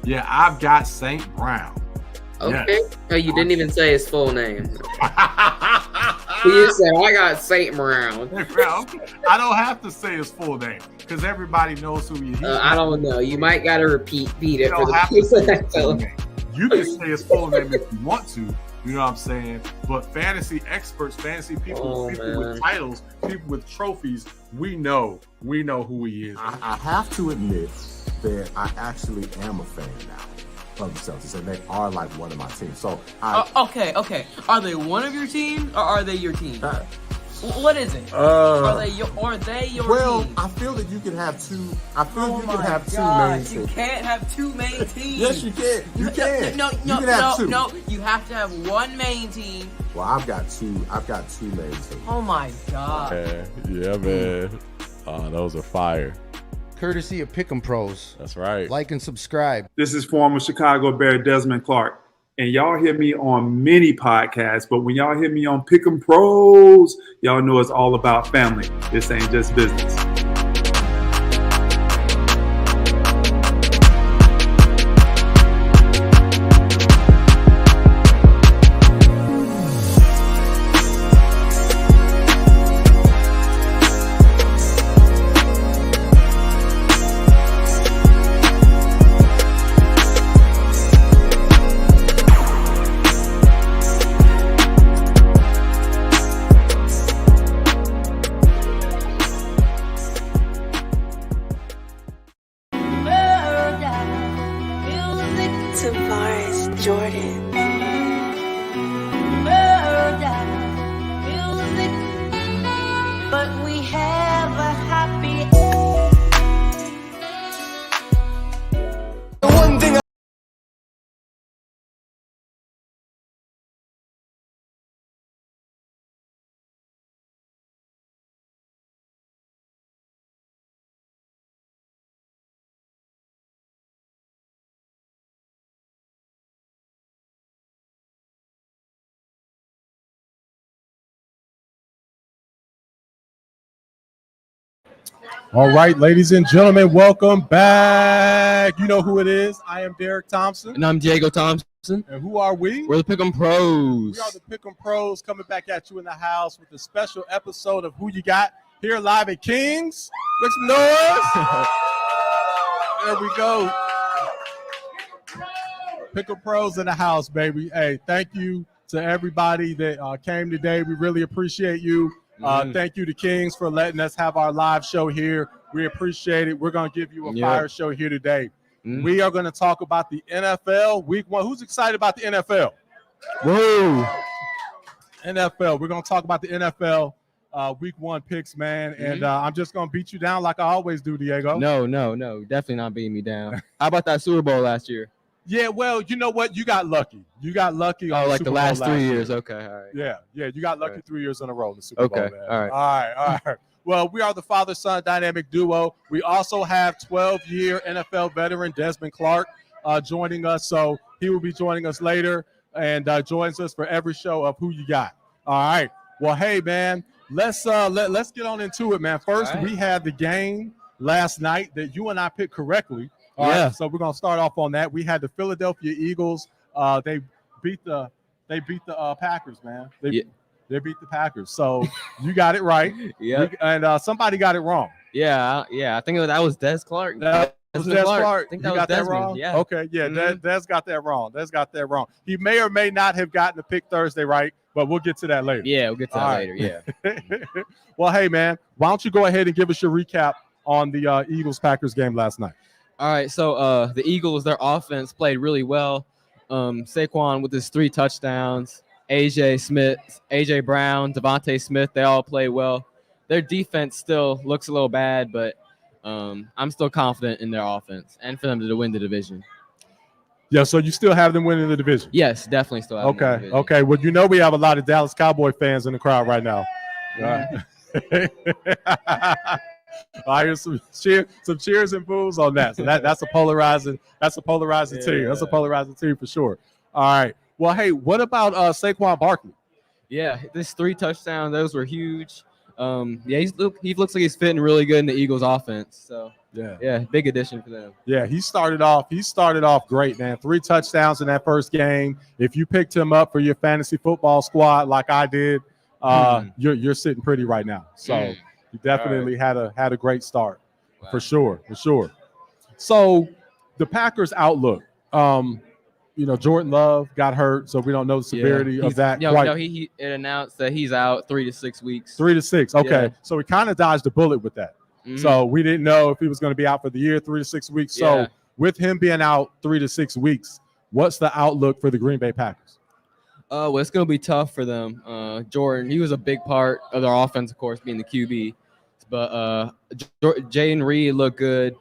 Yeah, I've got St. Brown. Okay. Yes. Oh, you didn't even say his full name. You said, I got St. Brown. I don't have to say his full name because everybody knows who he is. I don't know. You might got to repeat it for the people. You can say his full name if you want to. You know what I'm saying? But fantasy experts, fantasy people, with titles, people with trophies, we know who he is. I have to admit that I actually am a fan now of the Celtics, and they are like one of my teams. So okay. Are they one of your teams, or are they your team? What is it? Are they your well, team? I feel that you can have two. I feel you can have two main teams. You can't have two main teams. Yes, you can. You can. No. You can have two. No. You have to have one main team. Well, I've got two main teams. Oh my god. Yeah, man. Those are fire. Courtesy of Pick'em Pros. That's right. Like and subscribe. This is former Chicago Bear Desmond Clark. And y'all hear me on many podcasts, but when y'all hear me on Pick'em Pros, y'all know it's all about family. This ain't just business. All right, ladies and gentlemen, welcome back. You know who it is. I am Derrick Thompson. And I'm Diego Thompson. And who are we? We're the Pick'em Pros. We are the Pick'em Pros coming back at you in the house with a special episode of Who You Got here live at Kings. Make some noise. There we go. Pick'em Pros in the house, baby. Hey, thank you to everybody that came today. We really appreciate you. Thank you to Kings for letting us have our live show here. We appreciate it. We're going to give you a fire show here today. We are going to talk about the NFL Week 1. Who's excited about the NFL? Whoa. NFL. We're going to talk about the NFL Week 1 picks, man. And I'm just going to beat you down like I always do, Diego. No. Definitely not beating me down. How about that Super Bowl last year? Yeah, well, you know what? You got lucky. You got lucky. Oh, like Super the last Bowl 3 years. Okay, all right. Yeah. You got lucky 3 years in a row in the Super Bowl, man. All right. Well, we are the father-son dynamic duo. We also have 12-year NFL veteran Desmond Clark joining us. So he will be joining us later and joins us for every show of Who You Got. All right. Well, hey, man, let's get on into it, man. First, we had the game last night that you and I picked correctly. All right, so we're gonna start off on that. We had the Philadelphia Eagles. They beat the Packers, man. They beat the Packers. So you got it right. And somebody got it wrong. Yeah. I think that was Des Clark. That was Des Clark. I think you got that wrong. Yeah. Okay. Yeah. Des got that wrong. Des got that wrong. He may or may not have gotten the pick Thursday right, but we'll get to that later. Yeah, we'll get to that later. Yeah. Well, hey, man, why don't you go ahead and give us your recap on the Eagles-Packers game last night? All right, so the Eagles, their offense played really well. Saquon with his 3 touchdowns, AJ Brown, Devontae Smith, they all played well. Their defense still looks a little bad, but I'm still confident in their offense and for them to win the division. Yeah, so you still have them winning the division? Yes, definitely still have them winning the division. Okay. Well, you know we have a lot of Dallas Cowboy fans in the crowd right now. I hear some cheers and boos on that. So that's a polarizing team. That's a polarizing team for sure. All right. Well, hey, what about Saquon Barkley? Yeah, this 3 touchdowns, those were huge. He looks like he's fitting really good in the Eagles offense. So yeah, big addition for them. Yeah, he started off great, man. 3 touchdowns in that first game. If you picked him up for your fantasy football squad like I did, you're sitting pretty right now. So you definitely had a great start. Wow. For sure. So the Packers outlook, Jordan Love got hurt, so we don't know the severity of that. He announced that he's out 3 to 6 weeks. 3 to 6. Okay. Yeah. So we kind of dodged a bullet with that. So we didn't know if he was going to be out for the year, 3 to 6 weeks. So with him being out 3 to 6 weeks, what's the outlook for the Green Bay Packers? Well, it's going to be tough for them. Jordan, he was a big part of their offense, of course, being the QB. But Jaden Reed looked good.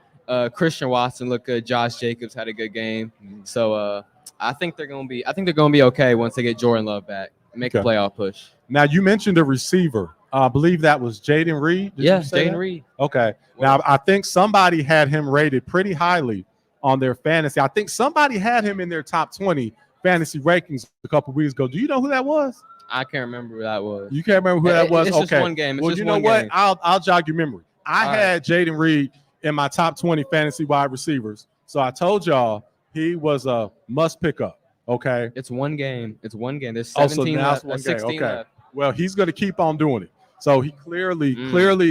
Christian Watson looked good. Josh Jacobs had a good game. So I think they're going to be okay once they get Jordan Love back and make a playoff push. Now, you mentioned a receiver. I believe that was Jaden Reed. Jaden Reed. Okay. Now, I think somebody had him rated pretty highly on their fantasy. I think somebody had him in their top 20 fantasy rankings a couple weeks ago. Do you know who that was? I can't remember who that was. You can't remember who that was? It's okay. just one game. Well, you know what? I'll jog your memory. I had Jaden Reed in my top 20 fantasy wide receivers. So I told y'all he was a must pick up. Okay. It's one game. There's 17 left. 16 left. Well, he's going to keep on doing it. So he clearly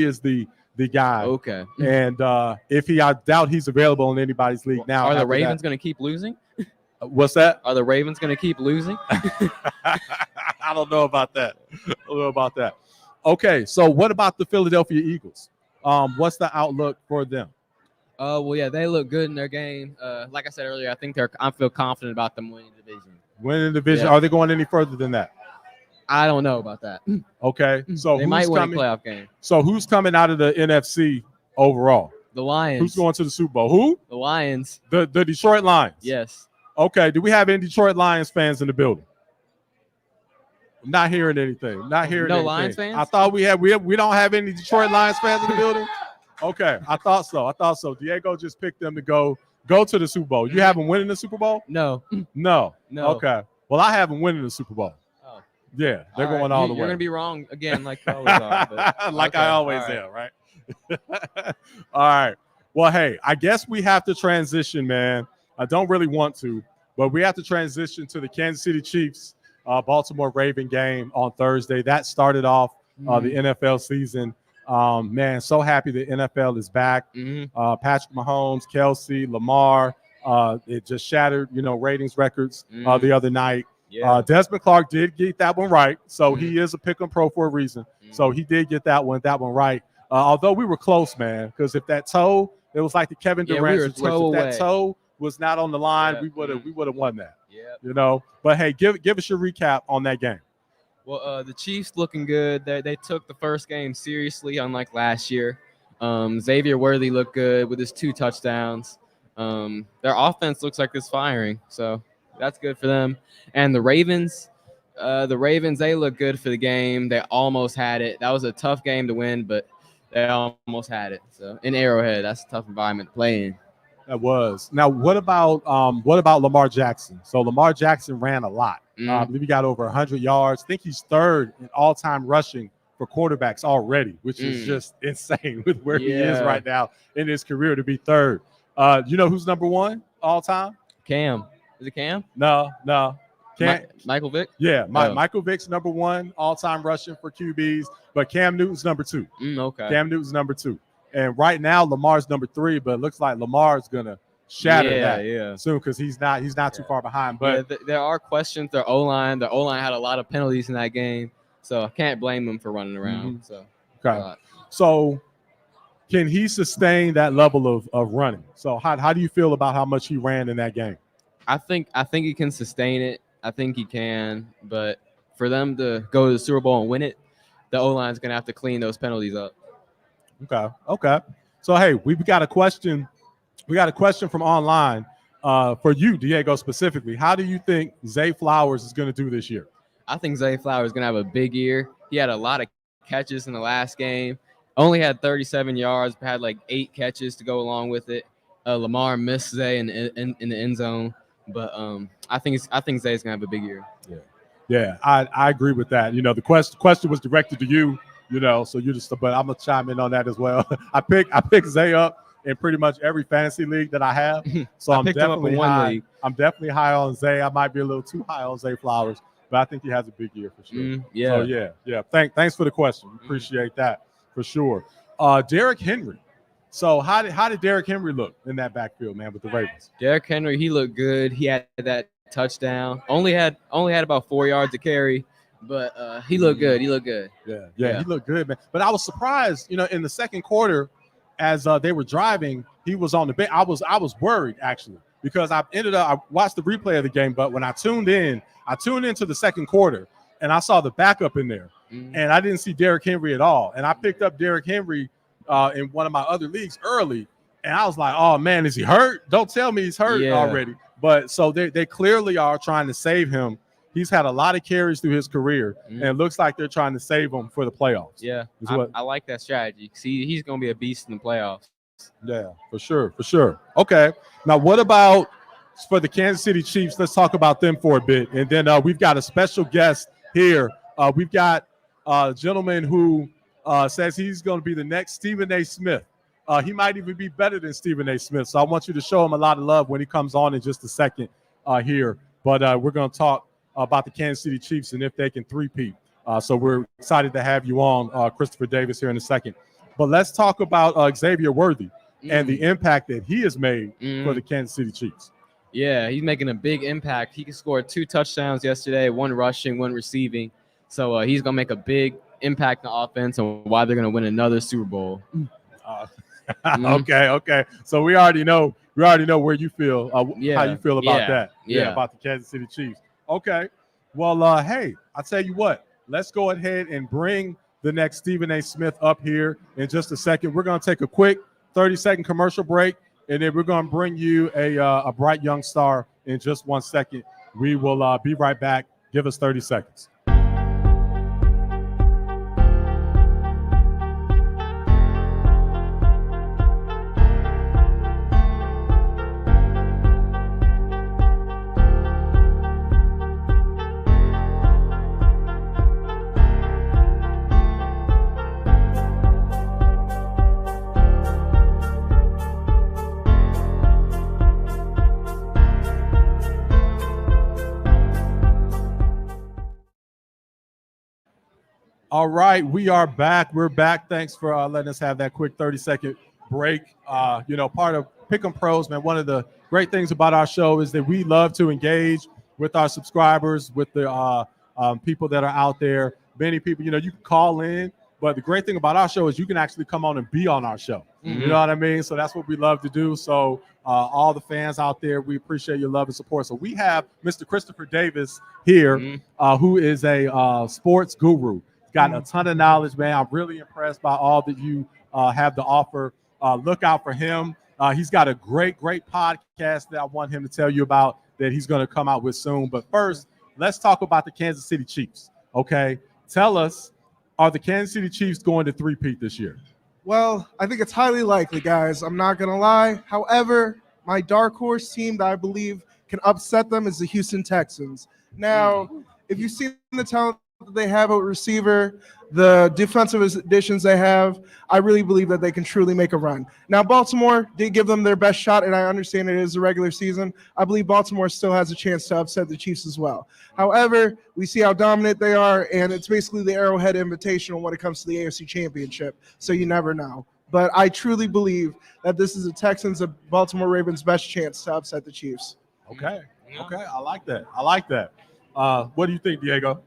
is the guy. Okay. And I doubt he's available in anybody's league now. Are the Ravens going to keep losing? What's that? Are the Ravens going to keep losing? I don't know about that. Okay, so what about the Philadelphia Eagles? What's the outlook for them? Well, yeah, they look good in their game. Like I said earlier, I feel confident about them winning the division. Winning the division? Yeah. Are they going any further than that? I don't know about that. Okay, so they might win a playoff game. So who's coming out of the NFC overall? The Lions. Who's going to the Super Bowl? Who? The Lions. The Detroit Lions. Yes. Okay. Do we have any Detroit Lions fans in the building? I'm not hearing anything. Not hearing anything. Lions fans? I thought we don't have any Detroit Lions fans in the building. Okay, I thought so. Diego just picked them to go to the Super Bowl. You have them winning the Super Bowl? No. Okay. Well, I have them winning the Super Bowl. Oh. Yeah, they're going all the way. You're gonna be wrong again, like you always are. But, like I always am, right? All right. Well, hey, I guess we have to transition, man. I don't really want to, but we have to transition to the Kansas City Chiefs, Baltimore Raven game on Thursday. That started off the NFL season. Man, so happy the NFL is back. Patrick Mahomes, Kelsey, Lamar. It just shattered, ratings records the other night. Yeah. Desmond Clark did get that one right, so he is a pick-em pro for a reason. So he did get that one right. Although we were close, man, because if that toe, it was like the Kevin Durant situation. If that toe was not on the line, we would have won that. Yeah. But hey, give us your recap on that game. Well, the Chiefs looking good. They took the first game seriously, unlike last year. Xavier Worthy looked good with his 2 touchdowns. Their offense looks like it's firing, so that's good for them. And the Ravens, they look good for the game. They almost had it. That was a tough game to win, but they almost had it. So in Arrowhead, that's a tough environment to play in. That was. Now, what about Lamar Jackson? So Lamar Jackson ran a lot. I believe he got over 100 yards. I think he's 3rd in all-time rushing for quarterbacks already, which is just insane with where he is right now in his career to be 3rd. You know who's number 1 all-time? Cam. Is it Cam? No. Michael Vick? Yeah, Michael Vick's number 1 all-time rushing for QBs, but Cam Newton's number 2. Okay. Cam Newton's number 2. And right now, Lamar's number 3, but it looks like Lamar's gonna shatter that soon because he's not too far behind. But there are questions. Their O-line had a lot of penalties in that game, so I can't blame them for running around. So can he sustain that level of running? So how do you feel about how much he ran in that game? I think he can sustain it. I think he can, but for them to go to the Super Bowl and win it, the O-line's gonna have to clean those penalties up. Okay. So hey, we've got a question. We got a question from online for you, Diego, specifically. How do you think Zay Flowers is going to do this year? I think Zay Flowers is going to have a big year. He had a lot of catches in the last game. Only had 37 yards, but had like 8 catches to go along with it. Lamar missed Zay in the end zone, but I think Zay's gonna have a big year. Yeah, I agree with that. You know, the question was directed to you. You know, so you just, but I'm gonna chime in on that as well. I picked Zay up in pretty much every fantasy league that I have. So I'm definitely high. League. I'm definitely high on Zay. I might be a little too high on Zay Flowers, but I think he has a big year for sure. Yeah. So yeah. Thanks for the question. Appreciate that for sure. Derrick Henry. So how did Derrick Henry look in that backfield, man, with the Ravens? Derrick Henry, he looked good. He had that touchdown. Only had about 4 yards to carry, but he looked good. He looked good. Yeah, he looked good, man. But I was surprised, you know, in the second quarter, as they were driving, he was on the bench. I was worried actually because I watched the replay of the game, but when I tuned into the second quarter and I saw the backup in there, and I didn't see Derrick Henry at all. And I picked up Derrick Henry in one of my other leagues early, and I was like, oh man, is he hurt? Don't tell me he's hurt already. But so they clearly are trying to save him. He's had a lot of carries through his career, and it looks like they're trying to save him for the playoffs. Yeah, I like that strategy. See, he's going to be a beast in the playoffs. Yeah, for sure. Okay, now what about for the Kansas City Chiefs? Let's talk about them for a bit, and then we've got a special guest here. We've got a gentleman who says he's going to be the next Stephen A. Smith. He might even be better than Stephen A. Smith. So I want you to show him a lot of love when he comes on in just a second here. But we're going to talk about the Kansas City Chiefs and if they can three-peat. So we're excited to have you on, Christopher Davis, here in a second. But let's talk about Xavier Worthy and the impact that he has made for the Kansas City Chiefs. Yeah, he's making a big impact. He scored 2 touchdowns yesterday, 1 rushing, 1 receiving. So he's going to make a big impact on offense and why they're going to win another Super Bowl. Okay. So we already know where you feel, how you feel about that. Yeah, about the Kansas City Chiefs. Okay. Well, hey, I'll tell you what. Let's go ahead and bring the next Stephen A. Smith up here in just a second. We're going to take a quick 30-second commercial break, and then we're going to bring you a bright young star in just 1 second. We will be right back. Give us 30 seconds. All right, we are back. We're back. Thanks for letting us have that quick 30-second break. Part of Pick'em Pros, man, one of the great things about our show is that we love to engage with our subscribers, with the people that are out there. Many people, you can call in, but the great thing about our show is you can actually come on and be on our show. Mm-hmm. You know what I mean? So that's what we love to do. So all the fans out there, we appreciate your love and support. So we have Mr. Christopher Davis here, who is a sports guru. Got a ton of knowledge, man. I'm really impressed by all that you have to offer. Look out for him. He's got a great podcast that I want him to tell you about that he's going to come out with soon. But first, let's talk about the Kansas City Chiefs. Okay, tell us, are the Kansas City Chiefs going to three-peat this year? Well, I think it's highly likely, guys. I'm not going to lie. However, my dark horse team that I believe can upset them is the Houston Texans. Now, if you've seen the talent that they have at receiver, the defensive additions they have, I really believe that they can truly make a run. Now, Baltimore did give them their best shot, and I understand it is a regular season. I believe Baltimore still has a chance to upset the Chiefs as well. However, we see how dominant they are, and it's basically the Arrowhead Invitational when it comes to the AFC Championship, so you never know. But I truly believe that this is the Texans and Baltimore Ravens' best chance to upset the Chiefs. Okay, I like that. What do you think, Diego?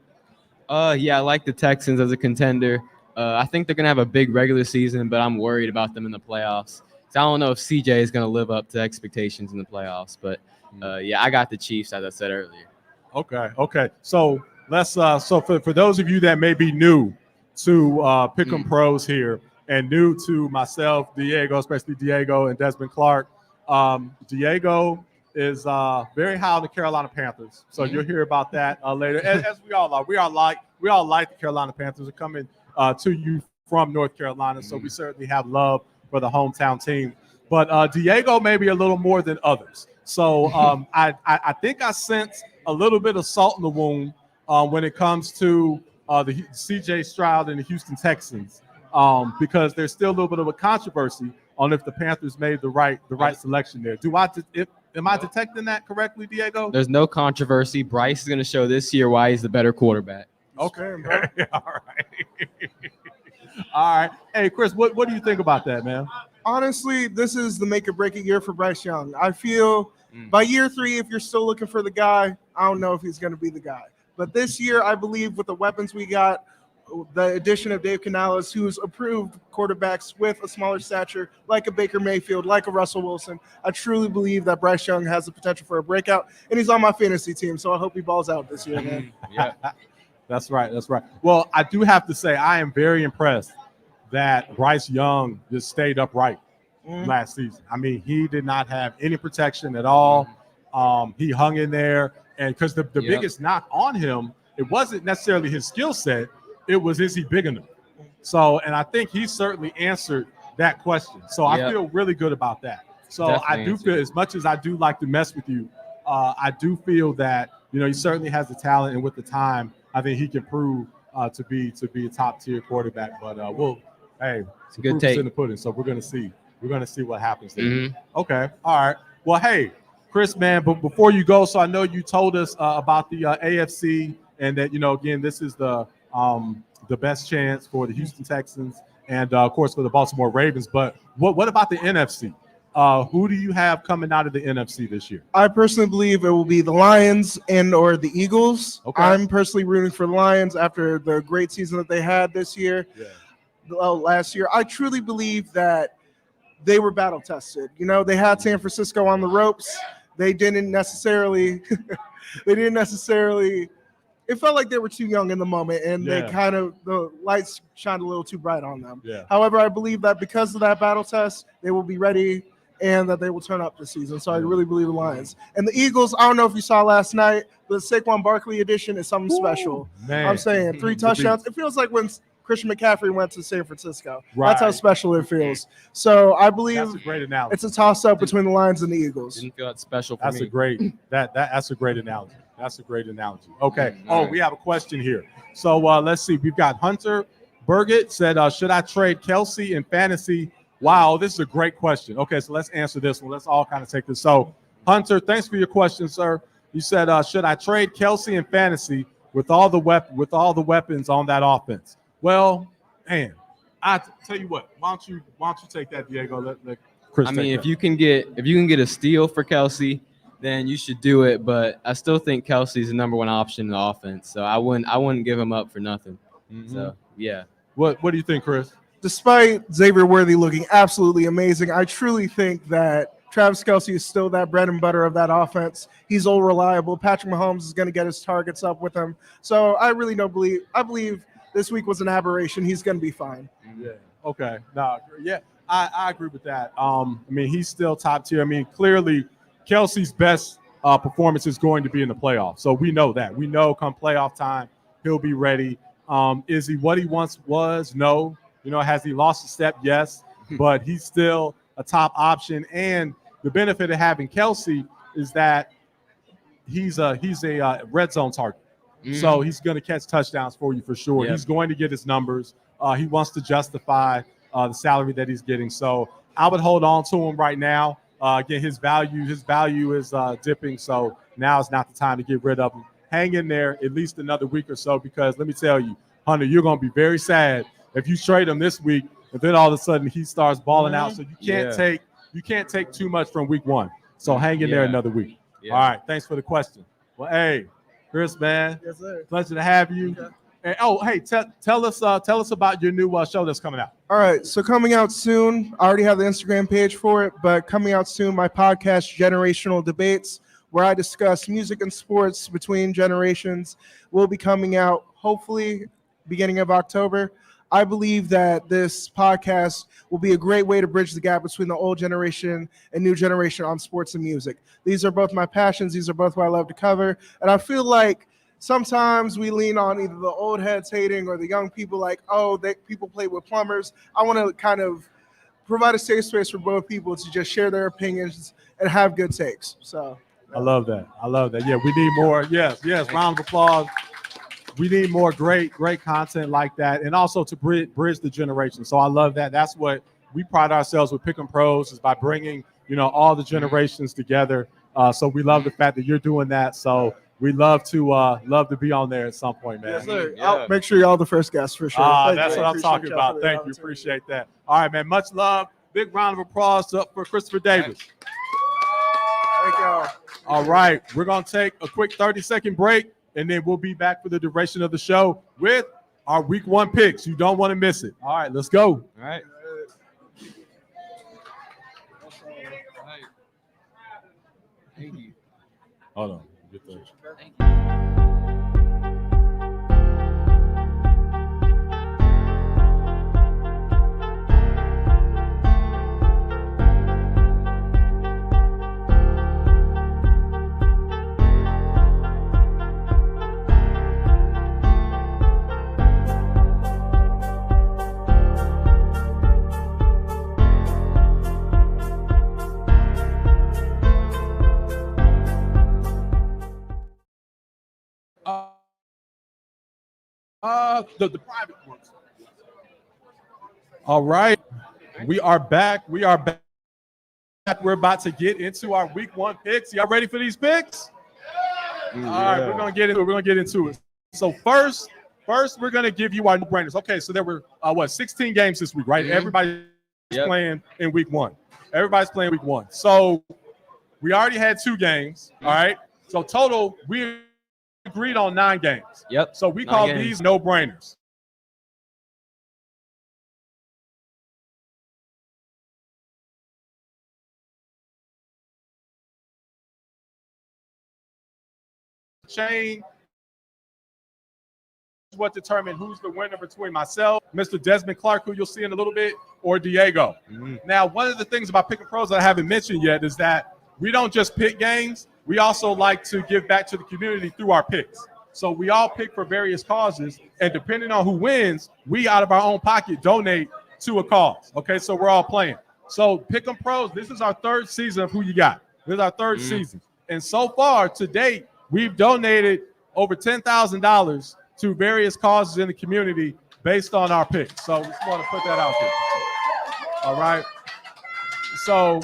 I like the Texans as a contender. I think they're going to have a big regular season, but I'm worried about them in the playoffs. So I don't know if CJ is going to live up to expectations in the playoffs, but I got the Chiefs, as I said earlier. Okay. So let's for those of you that may be new to Pick'em Pros here and new to myself, Diego, especially Diego and Desmond Clark, Diego is very high on the Carolina Panthers. So you'll hear about that later, as we all are. We all like the Carolina Panthers. Are coming to you from North Carolina, so we certainly have love for the hometown team. But Diego maybe a little more than others. So I think I sense a little bit of salt in the wound when it comes to the C.J. Stroud and the Houston Texans, because there's still a little bit of a controversy on if the Panthers made the right selection there. Am I detecting that correctly, Diego? There's no controversy. Bryce is going to show this year why he's the better quarterback. Okay, bro. All right. All right. Hey, Chris, what do you think about that, man? Honestly, this is the make or break it year for Bryce Young. I feel by year 3, if you're still looking for the guy, I don't know if he's going to be the guy. But this year, I believe with the weapons we got, the addition of Dave Canales, who's approved quarterbacks with a smaller stature, like a Baker Mayfield, like a Russell Wilson, I truly believe that Bryce Young has the potential for a breakout, and he's on my fantasy team, so I hope he balls out this year, man. Yeah, that's right. Well, I do have to say I am very impressed that Bryce Young just stayed upright last season. I mean, he did not have any protection at all. He hung in there, and because the biggest knock on him, it wasn't necessarily his skill set. It was, is he big enough? So, and I think he certainly answered that question. So I feel really good about that. So definitely I do feel, as much as I do like to mess with you, I do feel that, he certainly has the talent, and with the time, I think he can prove to be a top tier quarterback. But it's a good take in the pudding. So we're gonna see what happens there. Okay, all right. Well, hey, Chris, man, but before you go, so I know you told us about the AFC, and that again, this is the best chance for the Houston Texans and of course for the Baltimore Ravens. But what about the NFC? Who do you have coming out of the NFC this year? I personally believe it will be the Lions and or the Eagles. Okay. I'm personally rooting for the Lions after the great season that they had this year. Last year. I truly believe that they were battle tested. They had San Francisco on the ropes. They didn't necessarily it felt like they were too young in the moment, and the lights shined a little too bright on them. However, I believe that because of that battle test, they will be ready and that they will turn up this season. So I really believe the Lions. And the Eagles, I don't know if you saw last night, the Saquon Barkley edition is something special. Man. I'm saying 3 touchdowns. It feels like when Christian McCaffrey went to San Francisco. Right. That's how special it feels. So I believe that's a great analogy. It's a toss-up between the Lions and the Eagles. Didn't feel that special for me. That's a great analogy. That's a great analogy. Okay. We have a question here. So let's see. We've got Hunter Burgett said, should I trade Kelsey in fantasy? Wow, this is a great question. Okay, so let's answer this one. Let's all kind of take this. So, Hunter, thanks for your question, sir. You said, should I trade Kelsey in fantasy with all the weapons on that offense? Well, man, I tell you what. Why don't you take that, Diego? Let Chris. I mean, if you can get a steal for Kelsey, then you should do it. But I still think Kelsey's the number one option in the offense. So I wouldn't give him up for nothing. So yeah. What do you think, Chris? Despite Xavier Worthy looking absolutely amazing, I truly think that Travis Kelce is still that bread and butter of that offense. He's all reliable. Patrick Mahomes is going to get his targets up with him. So I really don't believe – I believe this week was an aberration. He's going to be fine. Yeah. Okay. No, yeah, I agree with that. I mean, he's still top tier. I mean, clearly Kelce's best performance is going to be in the playoffs. So we know that. We know come playoff time, he'll be ready. Is he what he once was? No. Has he lost a step? Yes. But he's still a top option. And the benefit of having Kelce is that he's a red zone target. So he's going to catch touchdowns for you for sure. Yep. He's going to get his numbers. He wants to justify the salary that he's getting. So I would hold on to him right now. Again, his value is dipping. So now is not the time to get rid of him. Hang in there at least another week or so, because let me tell you, Hunter, you're going to be very sad if you trade him this week and then all of a sudden he starts balling out. So you can't take too much from week one. So hang in there another week. Yeah. All right. Thanks for the question. Well, hey, Chris, man. Yes, sir. Pleasure to have you. Okay. And, hey, tell us about your new show that's coming out. All right. So coming out soon, I already have the Instagram page for it, but coming out soon, my podcast, Generational Debates, where I discuss music and sports between generations, will be coming out hopefully beginning of October. I believe that this podcast will be a great way to bridge the gap between the old generation and new generation on sports and music. These are both my passions. These are both what I love to cover. And I feel like sometimes we lean on either the old heads hating or the young people like, oh, people play with plumbers. I want to kind of provide a safe space for both people to just share their opinions and have good takes. So I love that. Yeah, we need more. Yes. Round of applause. We need more great content like that, and also to bridge the generation. So I love that. That's what we pride ourselves with Pick 'em Pros, is by bringing all the generations together. So we love the fact that you're doing that. So we love to be on there at some point, man. Yes, sir. Yeah. I'll make sure y'all the first guest for sure. That's what I'm talking about. Thank you. Appreciate that. All right, man. Much love. Big round of applause for Christopher Davis. Thank y'all. All right, we're going to take a quick 30-second break, and then we'll be back for the duration of the show with our week 1 picks. You don't want to miss it. All right, let's go. All right. Thank you. Hold on. Get the... Thank you. The private ones. All right, we are back. We're about to get into our week 1 picks. Y'all ready for these picks? Yeah. All right, we're gonna get into it. So first, we're gonna give you our no-brainers. Okay, so there were 16 games this week, right? Mm-hmm. Everybody's playing in week 1. Everybody's playing week 1. So we already had 2 games. All right. So total, we agreed on 9 games. Yep. So we call these no-brainers. Chain what determined who's the winner between myself, Mr. Desmond Clark, who you'll see in a little bit, or Diego. Mm-hmm. Now, one of the things about Pick 'em Pros that I haven't mentioned yet is that we don't just pick games. We also like to give back to the community through our picks. So we all pick for various causes, and depending on who wins, we out of our own pocket donate to a cause. Okay, so we're all playing. So Pick 'em Pros, this is our 3rd season of Who You Got. This is our 3rd season. And so far, to date, we've donated over $10,000 to various causes in the community based on our picks. So we just want to put that out there. All right. So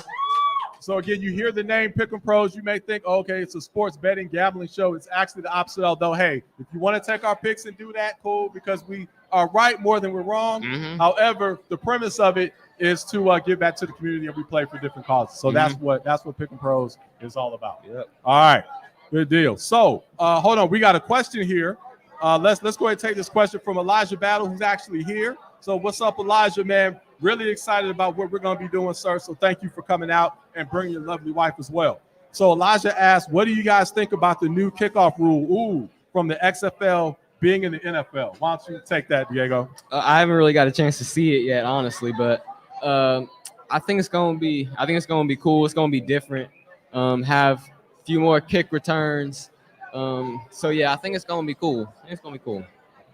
again, you hear the name Pick 'em Pros, you may think, okay, it's a sports betting gambling show. It's actually the opposite, although, hey, if you want to take our picks and do that, cool, because we are right more than we're wrong. Mm-hmm. However, the premise of it is to give back to the community, and we play for different causes. So that's what Pick 'em Pros is all about. Yep. All right, good deal. So hold on, we got a question here. Let's go ahead and take this question from Elijah Battle, who's actually here. So what's up, Elijah, man? Really excited about what we're going to be doing, sir. So thank you for coming out and bringing your lovely wife as well. So Elijah asked, what do you guys think about the new kickoff rule from the XFL being in the NFL? Why don't you take that, Diego? I haven't really got a chance to see it yet, honestly, but I think it's going to be cool. It's going to be different. Have a few more kick returns. So yeah, I think it's going to be cool.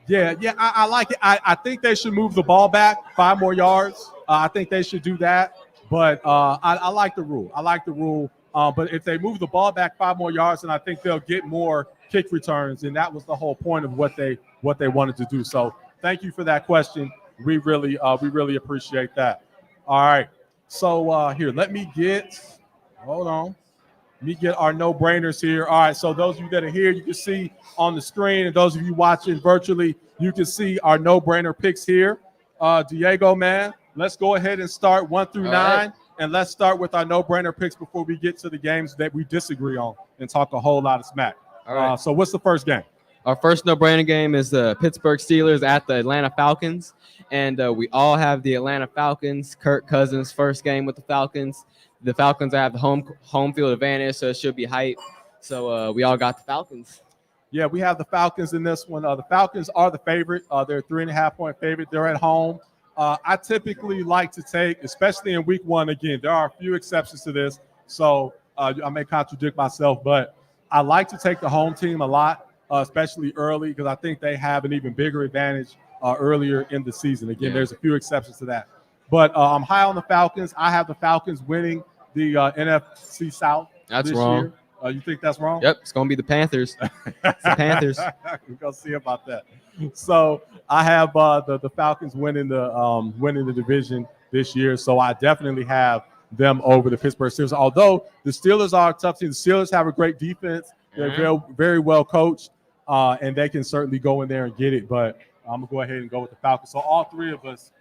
Yeah, I like it. I think they should move the ball back 5 more yards. I think they should do that. But I like the rule. But if they move the ball back 5 more yards, then I think they'll get more kick returns. And that was the whole point of what they wanted to do. So thank you for that question. We really appreciate that. All right. So here, let me get our no-brainers here. All right, so those of you that are here, you can see on the screen, and those of you watching virtually, you can see our no-brainer picks here. Diego, man, let's go ahead and start 1 through 9, right. And let's start with our no-brainer picks before we get to the games that we disagree on and talk a whole lot of smack. All right. So what's the first game? Our first no-brainer game is the Pittsburgh Steelers at the Atlanta Falcons, and we all have the Atlanta Falcons. Kirk Cousins' first game with the Falcons. The Falcons have the home field advantage, so it should be hype. So we all got the Falcons. Yeah, we have the Falcons in this one. The Falcons are the favorite. They're a 3.5-point favorite. They're at home. I typically like to take, especially in week 1, again, there are a few exceptions to this, so I may contradict myself, but I like to take the home team a lot. especially early, because I think they have an even bigger advantage earlier in the season. Again, there's a few exceptions to that. But I'm high on the Falcons. I have the Falcons winning the NFC South That's this wrong. year. You think that's wrong? Yep, it's going to be the Panthers. It's the Panthers. We're going to see about that. So I have the Falcons winning the division this year. So I definitely have them over the Pittsburgh Steelers. Although the Steelers are a tough team. The Steelers have a great defense. They're very, very well coached, and they can certainly go in there and get it. But I'm going to go ahead and go with the Falcons. So all three of us,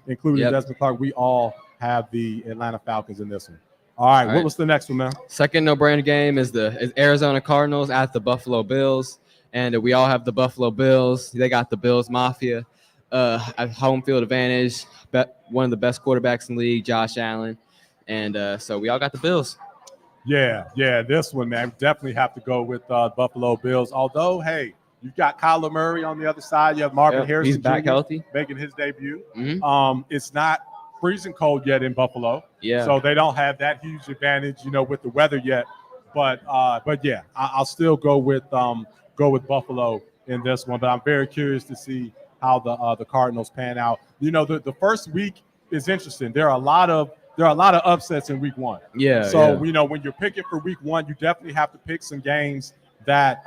including Desmond Clark, we all have the Atlanta Falcons in this one. All right, what was the next one, man? Second no-brainer game is Arizona Cardinals at the Buffalo Bills, and we all have the Buffalo Bills. They got the Bills Mafia, home field advantage. One of the best quarterbacks in the league, Josh Allen, and so we all got the Bills. Yeah, this one, man, definitely have to go with Buffalo Bills. Although, hey, you've got Kyler Murray on the other side. You have Marvin Harrison he's back Jr. healthy, making his debut. Mm-hmm. It's not freezing cold yet in Buffalo, so they don't have that huge advantage, with the weather yet. But yeah, I'll still go with Buffalo in this one. But I'm very curious to see how the Cardinals pan out. The first week is interesting. There are a lot of upsets in week one. So when you're picking for week one, you definitely have to pick some games that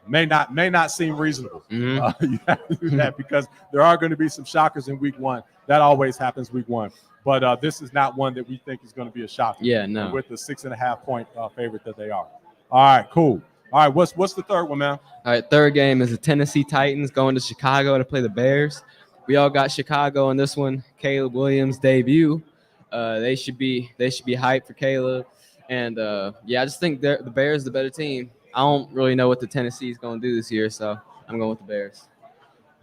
may not seem reasonable. You have to do that because there are going to be some shockers in week one. That always happens week one. But this is not one that we think is going to be a shocker. With the 6.5 point favorite that they are. All right, cool. All right, what's the third one, man? All right, third game is the Tennessee Titans going to Chicago to play the Bears. We all got Chicago in this one. Caleb Williams' debut. They should be hyped for Caleb. And I just think the Bears the better team. I don't really know what the Tennessee is going to do this year, so I'm going with the Bears.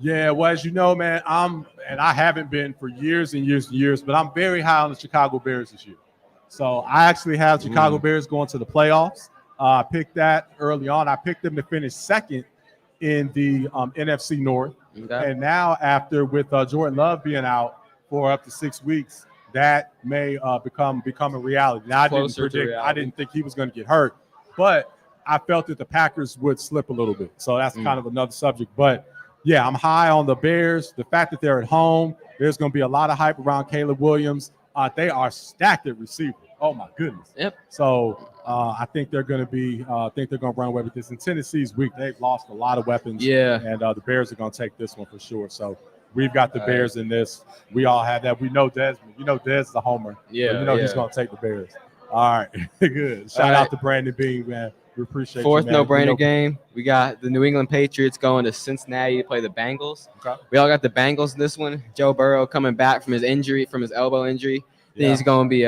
Yeah, well, as you know, man, I haven't been for years and years and years, but I'm very high on the Chicago Bears this year. So I actually have Chicago Bears going to the playoffs. I picked that early on. I picked them to finish second in the NFC North. Okay. And now with Jordan Love being out for up to 6 weeks, that may become a reality. Now, I didn't think he was going to get hurt, but I felt that the Packers would slip a little bit. So that's kind of another subject. But yeah, I'm high on the Bears. The fact that they're at home, there's going to be a lot of hype around Caleb Williams. They are stacked at receiver. Oh my goodness. Yep. So I think they're going to run away with this. And Tennessee's weak. They've lost a lot of weapons. Yeah. And the Bears are going to take this one for sure. So we've got the Bears in this. We all have that. We know Desmond. Des is a homer. Yeah. So he's going to take the Bears. All right. Good. Shout out to Brandon Bean, man. We appreciate Fourth you, man. no-brainer game. We got the New England Patriots going to Cincinnati to play the Bengals. Okay. We all got the Bengals in this one. Joe Burrow coming back from his elbow injury. Then he's going to be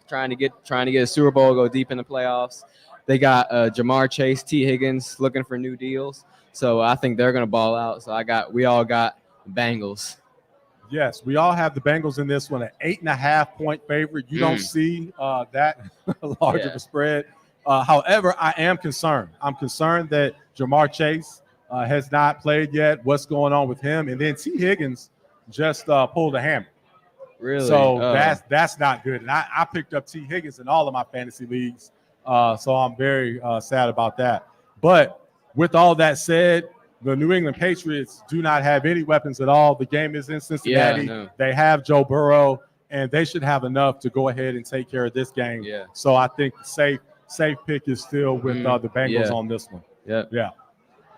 trying to get a Super Bowl, go deep in the playoffs. They got Jamar Chase, T. Higgins looking for new deals. So I think they're going to ball out. So we all got Bengals. Yes, we all have the Bengals in this one, an 8.5 point favorite. You don't see that large of a spread. However, I am concerned. I'm concerned that Jamar Chase has not played yet. What's going on with him? And then T. Higgins just pulled a hammy. Really? So that's not good. And I picked up T. Higgins in all of my fantasy leagues. So I'm very sad about that. But with all that said, the New England Patriots do not have any weapons at all. The game is in Cincinnati. They have Joe Burrow, and they should have enough to go ahead and take care of this game. Yeah. So I think the safe pick is still with the Bengals on this one. Yeah.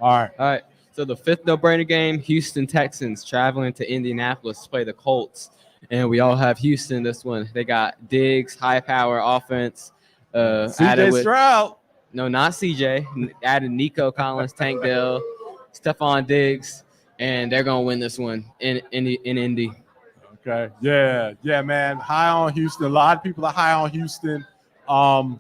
All right. So the fifth no-brainer game, Houston Texans traveling to Indianapolis to play the Colts. And we all have Houston this one. They got Diggs, high-power offense. CJ Stroud. No, not CJ. Added Nico Collins, Tank Dell, Stephon Diggs, and they're going to win this one in Indy. Okay. Yeah, man. High on Houston. A lot of people are high on Houston. I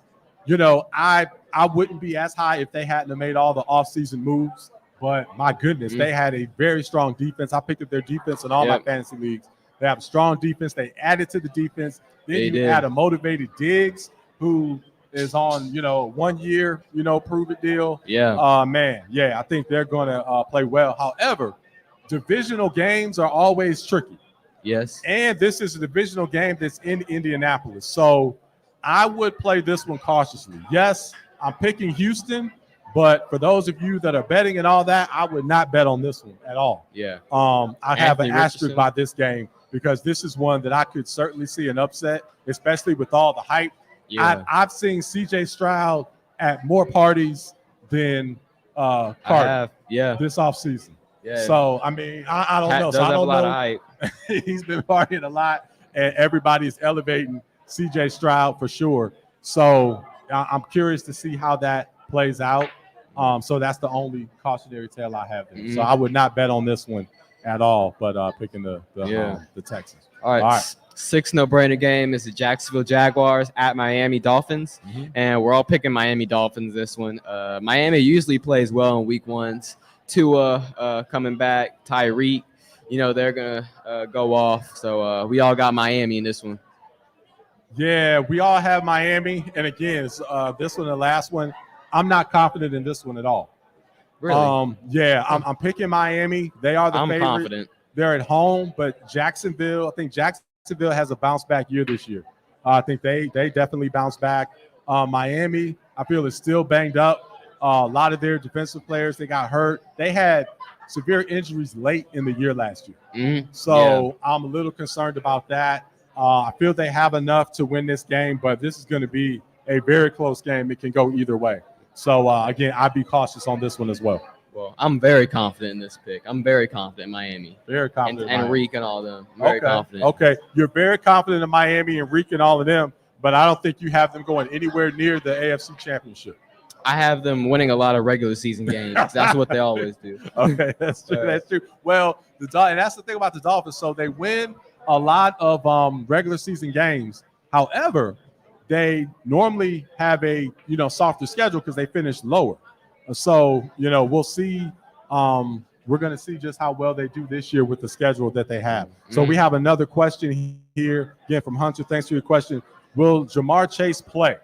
wouldn't be as high if they hadn't have made all the offseason moves. But my goodness, they had a very strong defense. I picked up their defense in all my fantasy leagues. They have a strong defense. They added to the defense. Then you add a motivated Diggs who is on, 1 year, prove it deal. Yeah. Man. Yeah, I think they're going to play well. However, divisional games are always tricky. Yes. And this is a divisional game that's in Indianapolis. So I would play this one cautiously. Yes, I'm picking Houston, But for those of you that are betting and all that, I would not bet on this one at all. Yeah. I have Anthony an asterisk Richardson. by this game because this is one that I could certainly see an upset, especially with all the hype. Yeah. I've seen CJ Stroud at more parties than Carter this offseason. Yeah. So, I mean, I don't know. Does So I have don't a lot know. of hype. He's been partying a lot, and everybody's elevating CJ Stroud for sure. So I'm curious to see how that plays out. So that's the only cautionary tale I have there. So I would not bet on this one at all, but picking the Texans. All right. 6 no-brainer game is the Jacksonville Jaguars at Miami Dolphins, and we're all picking Miami Dolphins this one. Miami usually plays well in week ones. Tua coming back, Tyreek, they're going to go off. So we all got Miami in this one. Yeah, we all have Miami. And again, this one, the last one, I'm not confident in this one at all. Really? I'm picking Miami. They are the favorite. I'm confident. They're at home, but I think Jacksonville has a bounce back year this year. I think they definitely bounce back. Miami, I feel, is still banged up. A lot of their defensive players, they got hurt. They had severe injuries late in the year last year. So I'm a little concerned about that. I feel they have enough to win this game, but this is going to be a very close game. It can go either way. So, again, I'd be cautious on this one as well. Well, I'm very confident in this pick. I'm very confident in Miami. Very confident. And Reek and all of them. I'm very confident. Okay. You're very confident in Miami and Reek and all of them, but I don't think you have them going anywhere near the AFC Championship. I have them winning a lot of regular season games. That's what they always do. Okay, that's true. That's true. Well, and that's the thing about the Dolphins. So they win a lot of regular season games. However, they normally have a softer schedule because they finish lower. So we'll see. We're going to see just how well they do this year with the schedule that they have. So we have another question here again from Hunter. Thanks for your question. Will Jamar Chase play?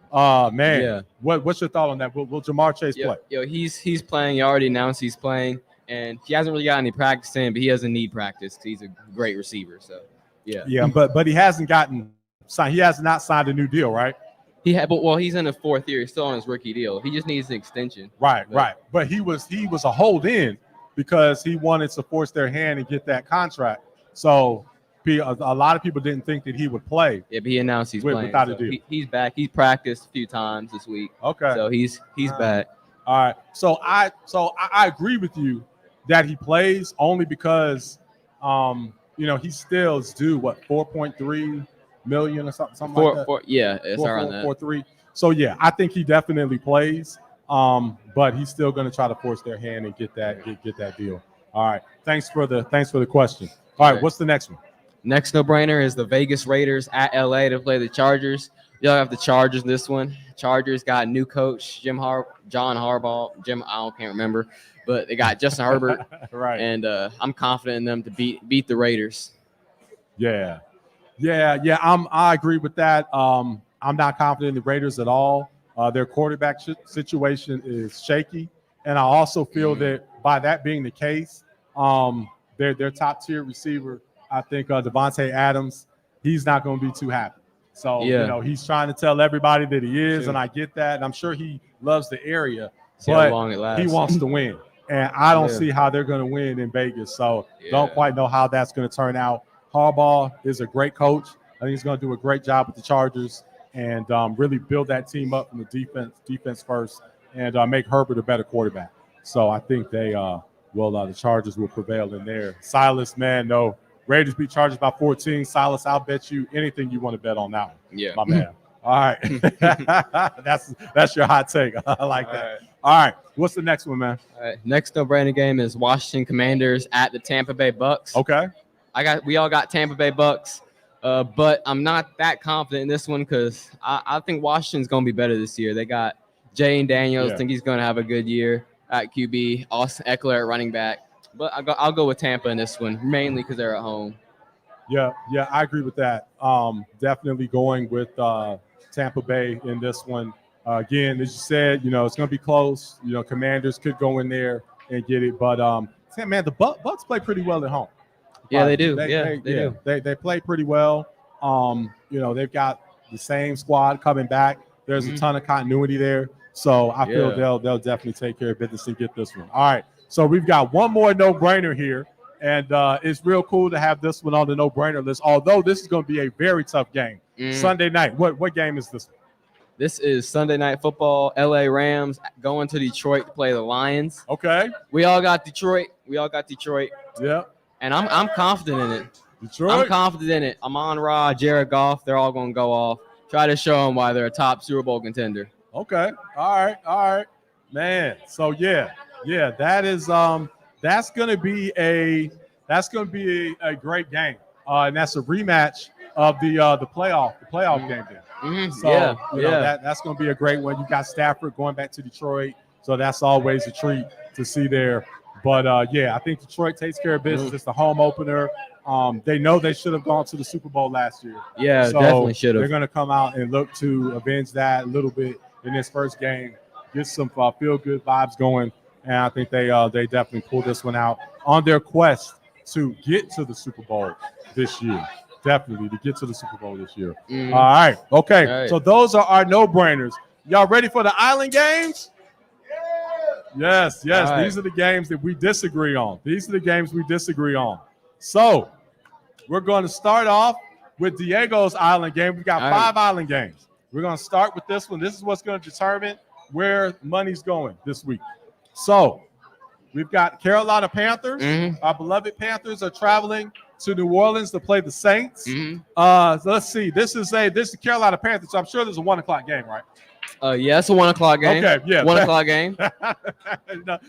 What's your thought on that? Will Jamar Chase play? He's playing. He already announced he's playing, and he hasn't really got any practice in, but he doesn't need practice because he's a great receiver. So but he hasn't gotten signed. He has not signed a new deal, right? He's in the 4th year. He's still on his rookie deal. He just needs an extension. Right. But he was a hold in because he wanted to force their hand and get that contract. So a lot of people didn't think that he would play. Yeah, but he announced he's playing without a deal. He's back. He's practiced a few times this week. Okay. So he's back. All right. So I agree with you that he plays only because he still is due 4.3 million or something like that. It's around that. 4.3. So I think he definitely plays. But he's still going to try to force their hand and get that deal. All right. Thanks for the question. All right. What's the next one? Next no-brainer is the Vegas Raiders at LA to play the Chargers. Y'all have the Chargers in this one. Chargers got a new coach, John Harbaugh. I can't remember, but they got Justin Herbert. Right. And I'm confident in them to beat the Raiders. Yeah. I agree with that. I'm not confident in the Raiders at all. Their quarterback situation is shaky, and I also feel that by that being the case, their top tier receiver, I think Devontae Adams, he's not going to be too happy. So he's trying to tell everybody that he is, and I get that, and I'm sure he loves the area, but he wants to win, and I don't see how they're going to win in Vegas. So don't quite know how that's going to turn out. Harbaugh is a great coach. I think he's going to do a great job with the Chargers and really build that team up from the defense first, and make Herbert a better quarterback. So I think the Chargers will prevail in there. Silas, man, no. Raiders beat Chargers by 14. Silas, I'll bet you anything you want to bet on that one. Yeah. My man. All right. That's your hot take. I like that. All right. What's the next one, man? All right. Next no-brainer game is Washington Commanders at the Tampa Bay Bucks. Okay. We all got Tampa Bay Bucks, but I'm not that confident in this one because I think Washington's going to be better this year. They got Jane Daniels. I think he's going to have a good year at QB. Austin Eckler at running back. But I'll go with Tampa in this one, mainly because they're at home. Yeah, I agree with that. Definitely going with Tampa Bay in this one. Again, as you said, it's going to be close. Commanders could go in there and get it. But, man, the Bucks play pretty well at home. Yeah, they do. They do. They play pretty well. They've got the same squad coming back. There's a ton of continuity there. So I feel they'll definitely take care of business and get this one. All right. So we've got one more no-brainer here, and it's real cool to have this one on the no-brainer list. Although this is going to be a very tough game Sunday night. What game is this one? This is Sunday Night Football. LA Rams going to Detroit to play the Lions. Okay. We all got Detroit. Yeah. And I'm confident in it. Detroit. I'm confident in it. Amon-Ra, Jared Goff, they're all going to go off. Try to show them why they're a top Super Bowl contender. Okay. All right. Man. So that is that's gonna be a great game. And that's a rematch of the playoff game there. So that's gonna be a great one. You got Stafford going back to Detroit, so that's always a treat to see there. But I think Detroit takes care of business. It's the home opener. They know they should have gone to the Super Bowl last year. Yeah, so definitely should have. They're gonna come out and look to avenge that a little bit in this first game. Get some feel-good vibes going, and I think they definitely pull this one out on their quest to get to the Super Bowl this year. Definitely to get to the Super Bowl this year. All right. Okay. All right. So those are our no-brainers. Y'all ready for the island games? Yes. Right. These are the games that we disagree on. So we're going to start off with Diego's island game. We've got 5 island games. We're going to start with this one. This is what's going to determine where money's going this week. So we've got Carolina Panthers. Our beloved Panthers are traveling to New Orleans to play the Saints. So let's see. This is Carolina Panthers. So I'm sure there's a 1:00 game, right? Yeah, it's a 1:00 game. Okay, yeah. 1:00 game. No,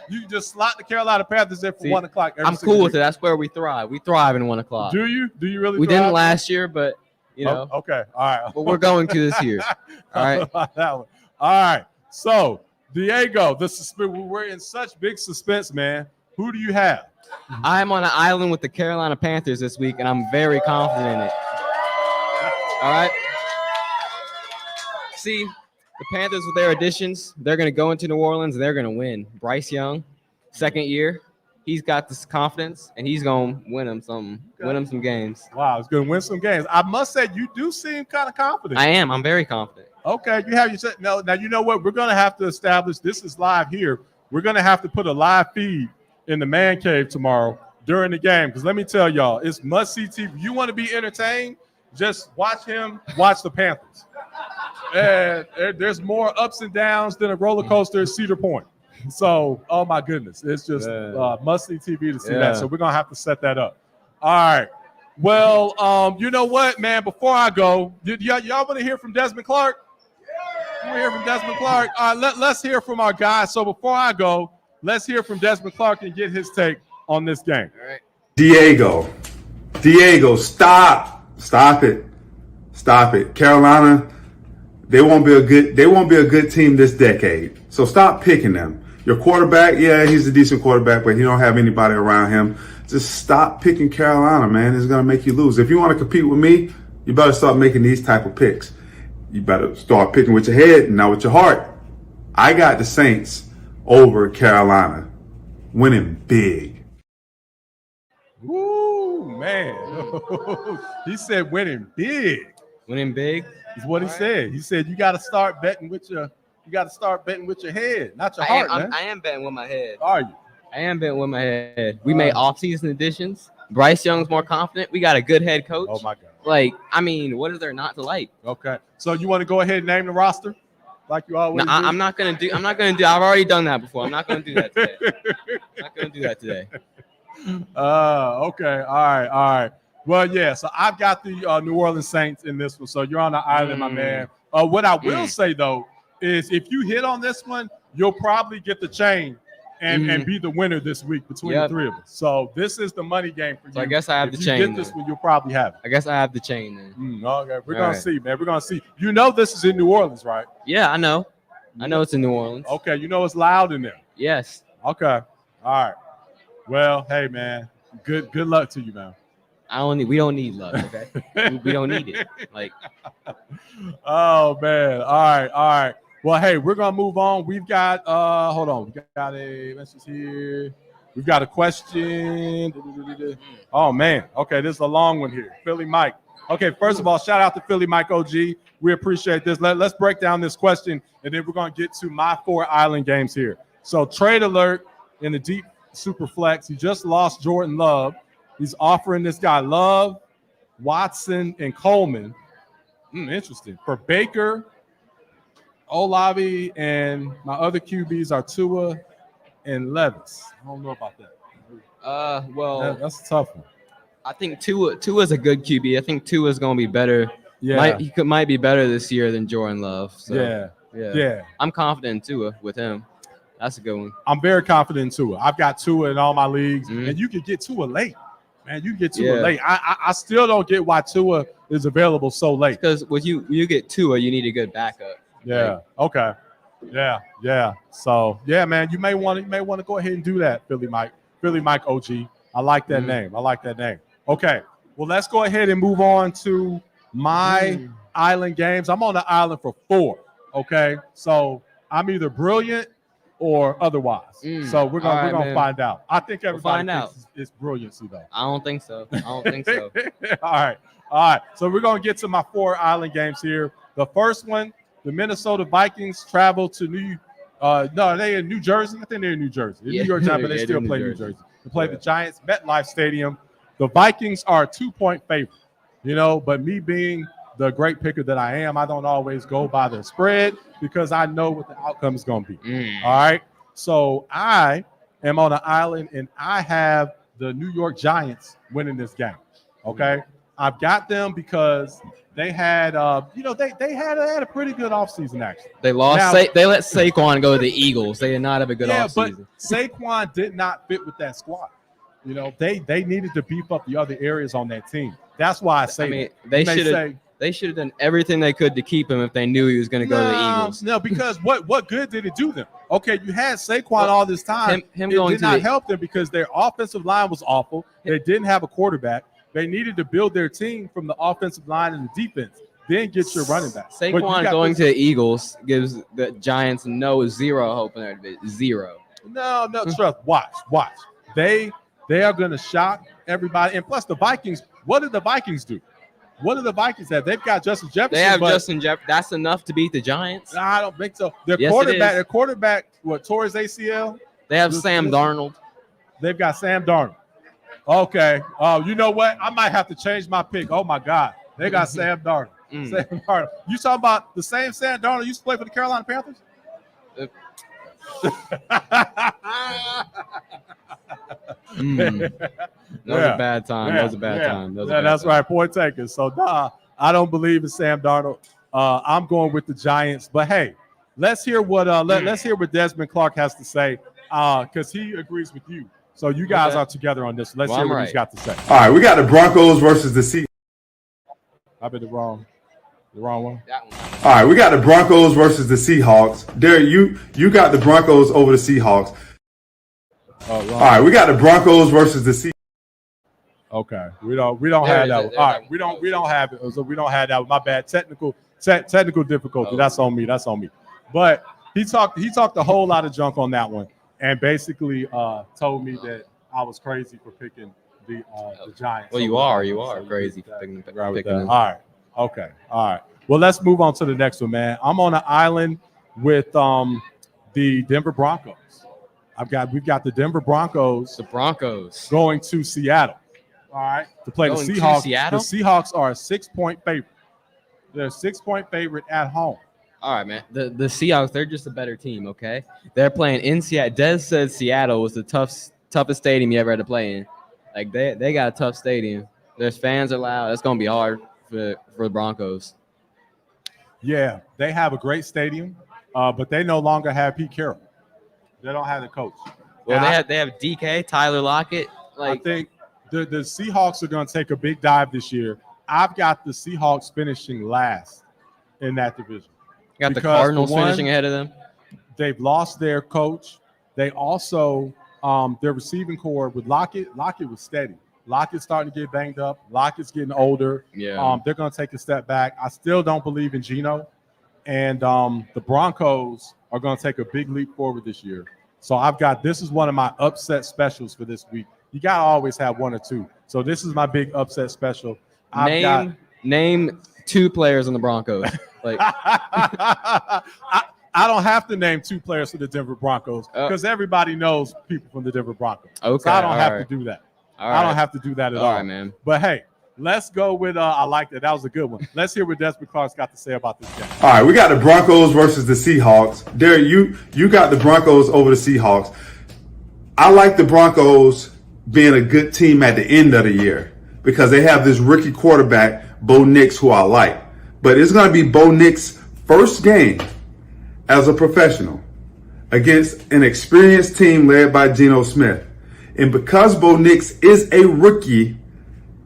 you can just slot the Carolina Panthers in for 1:00. I'm cool with it. That's where we thrive. We thrive in 1:00. Do you? Do you really? We thrive? didn't last year, but you know. Okay. All right. But we're going to this year. All right. All right. So Diego, we're in such big suspense, man. Who do you have? I'm on an island with the Carolina Panthers this week, and I'm very confident in it. All right. See, the Panthers with their additions, they're going to go into New Orleans and they're going to win. Bryce Young, second year, he's got this confidence and he's going to win them some games. Wow, he's going to win some games. I must say, you do seem kind of confident. I am. I'm very confident. Okay, you have your set. Now you know what? We're going to have to establish. This is live here. We're going to have to put a live feed in the man cave tomorrow during the game because let me tell y'all, it's must-see TV. You want to be entertained? Just watch the Panthers. And there's more ups and downs than a roller coaster at Cedar Point. So, oh my goodness, it's just must-see TV to see that. So we're gonna have to set that up. All right. Well, you know what, man? Before I go, y'all want to hear from Desmond Clark? We'll hear from Desmond Clark. All right, let's hear from our guy. So before I go, let's hear from Desmond Clark and get his take on this game. All right. Diego, stop it. Carolina, they won't be a good team this decade. So stop picking them. Your quarterback, yeah, he's a decent quarterback, but he don't have anybody around him. Just stop picking Carolina, man. It's gonna make you lose. If you want to compete with me, you better start making these type of picks. You better start picking with your head and not with your heart. I got the Saints over Carolina, winning big. Woo, man. He said winning big. Winning big is what he said. He said you got to start betting with your head, not your heart, man. I am betting with my head. Are you? I am betting with my head. We made off-season additions. Bryce Young's more confident. We got a good head coach. Oh my God. Like, I mean, what is there not to like? Okay. So you want to go ahead and name the roster? Like you always do? I'm not gonna do. I've already done that before. I'm not gonna do that today. Okay. All right. Well, yeah. So I've got the New Orleans Saints in this one. So you're on the island, my man. What I will say though is, if you hit on this one, you'll probably get the chain and be the winner this week between the three of us. So this is the money game for you. So I guess I have the chain. If you get this one, you'll probably have it. I guess I have the chain then. Okay. We're gonna see, man. We're gonna see. You know this is in New Orleans, right? Yeah, I know. I know it's in New Orleans. Okay. You know it's loud in there. Yes. Okay. All right. Well, hey, man. Good luck to you, man. We don't need luck, okay? we don't need it. Like. Oh man. All right. Well, hey, we're gonna move on. We've got hold on. We got a message here. We've got a question. Oh man. Okay, this is a long one here. Philly Mike. Okay, first of all, shout out to Philly Mike OG. We appreciate this. Let's break down this question, and then we're going to get to my 4 island games here. So trade alert in the deep super flex. He just lost Jordan Love. He's offering this guy Love, Watson, and Coleman. Interesting. For Baker, Olavi, and my other QBs are Tua and Levis. I don't know about that. Well, That's a tough one. I think Tua's a good QB. I think Tua's going to be better. Yeah. Might be better this year than Jordan Love. So, Yeah. I'm confident in Tua with him. That's a good one. I'm very confident in Tua. I've got Tua in all my leagues, and you could get Tua late. Man, you get Tua late. I still don't get why Tua is available so late. Because when you get Tua, you need a good backup. Yeah. Okay. Yeah. So man, you may want to go ahead and do that, Philly Mike OG. I like that name. Okay. Well, let's go ahead and move on to my island games. I'm on the island for 4. Okay. So I'm either brilliant or otherwise. So we're gonna find out. I think everybody thinks it's brilliancy though. I don't think so. All right. So we're gonna get to my 4 island games here. The first one, the Minnesota Vikings travel to they're in New Jersey. I think they're in New Jersey. New York time, but they still play New Jersey. They play the Giants, MetLife Stadium. The Vikings are a 2-point favorite, but me being the great picker that I am, I don't always go by the spread because I know what the outcome is going to be. All right. So I am on an island, and I have the New York Giants winning this game. Okay. I've got them because they had, they had a pretty good offseason actually. They lost. They let Saquon go to the Eagles. They did not have a good offseason. But Saquon did not fit with that squad. They needed to beef up the other areas on that team. That's why I say they should have done everything they could to keep him if they knew he was going to go to the Eagles. No, because what good did it do them? Okay, you had Saquon all this time. Him it going did not help them because their offensive line was awful. They didn't have a quarterback. They needed to build their team from the offensive line and the defense. Then get your running back. Saquon going to the Eagles gives the Giants zero hope in their division. Zero. No, trust. Watch. They are going to shock everybody. And plus the Vikings, what did the Vikings do? What do the Vikings have? They've got Justin Jefferson. They have Justin Jefferson. That's enough to beat the Giants? I don't think so. Their quarterback, tore his ACL? They have Sam Darnold. They've got Sam Darnold. Okay. Oh, you know what? I might have to change my pick. Oh, my God. They got Sam Darnold. Sam Darnold. You talking about the same Sam Darnold used to play for the Carolina Panthers? That was a bad time. That was a bad time. That's right. Point taken. So, I don't believe in Sam Darnold. I'm going with the Giants. But, hey, let's hear what Desmond Clark has to say because he agrees with you. So you guys are together on this. Let's hear what he's got to say. All right, we got the Broncos versus the Seahawks. I've been the wrong one. All right, we got the Broncos versus the Seahawks. Derek, you got the Broncos over the Seahawks. All right, we got the Broncos versus the Seahawks. Okay, we don't have that one. All right, we don't have it. So we don't have that one. My bad. Technical difficulty. That's on me. But he talked a whole lot of junk on that one. And basically told me that I was crazy for picking the Giants. Well, you are crazy for picking them. All right. Okay. All right. Well, let's move on to the next one, man. I'm on an island with the Denver Broncos. We've got the Denver Broncos. The Broncos going to Seattle. All right. To play the Seahawks. The Seahawks are a 6-point favorite. They're a 6-point favorite at home. All right, man. The Seahawks, they're just a better team, okay? They're playing in Seattle. Des said Seattle was the toughest stadium you ever had to play in. Like, they got a tough stadium. Their fans are loud. It's going to be hard for the Broncos. Yeah, they have a great stadium, but they no longer have Pete Carroll. They don't have the coach. Well, they have DK, Tyler Lockett. I think the Seahawks are going to take a big dive this year. I've got the Seahawks finishing last in that division. Got the Cardinals finishing ahead of them. They've lost their coach. They also their receiving core with Lockett. Lockett was steady. Lockett's starting to get banged up. Lockett's getting older. Yeah. They're going to take a step back. I still don't believe in Geno. And the Broncos are going to take a big leap forward this year. So this is one of my upset specials for this week. You got to always have one or two. So this is my big upset special. I've got Name 2 players on the Broncos. Like, I don't have to name 2 players for the Denver Broncos because everybody knows people from the Denver Broncos. Okay, so I don't have to do that. I don't have to do that at all. All right, man. But hey, let's go with I like that. That was a good one. Let's hear what Desmond Clark's got to say about this game. All right, we got the Broncos versus the Seahawks. Derrick, you got the Broncos over the Seahawks. I like the Broncos being a good team at the end of the year because they have this rookie quarterback, Bo Nix, who I like. But it's going to be Bo Nix's first game as a professional against an experienced team led by Geno Smith. And because Bo Nix is a rookie,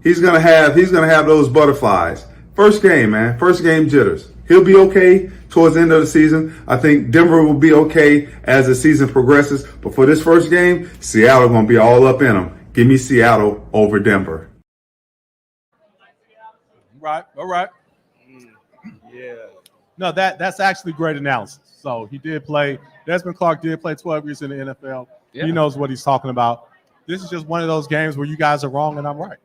he's gonna have those butterflies. First game, man. First game jitters. He'll be okay towards the end of the season. I think Denver will be okay as the season progresses. But for this first game, Seattle gonna be all up in them. Give me Seattle over Denver. Right. All right. Yeah. No, that's actually great analysis. So he did play. Desmond Clark did play 12 years in the NFL. Yeah. He knows what he's talking about. This is just one of those games where you guys are wrong and I'm right.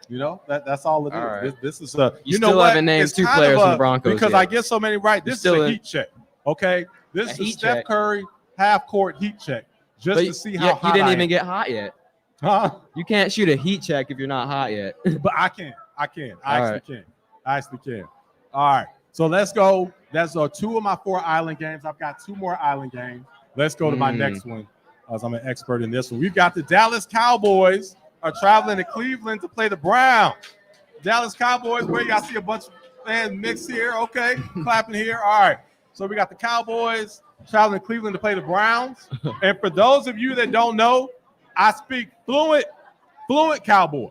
You know, that's all it is. Right. This is a. You still haven't named 2 players in the Broncos because yet. I get so many right. This is a heat check. Okay, this is a Steph Curry half court heat check just to see how hot you didn't even get hot yet. Huh? You can't shoot a heat check if you're not hot yet. But I can. I actually can. All right. So let's go. That's 2 of my 4 island games. I've got 2 more island games. Let's go to my next one, as I'm an expert in this one. We've got the Dallas Cowboys are traveling to Cleveland to play the Browns. Dallas Cowboys, where y'all see a bunch of fans mixed here. Okay, clapping here. All right. So we got the Cowboys traveling to Cleveland to play the Browns. And for those of you that don't know, I speak fluent Cowboy.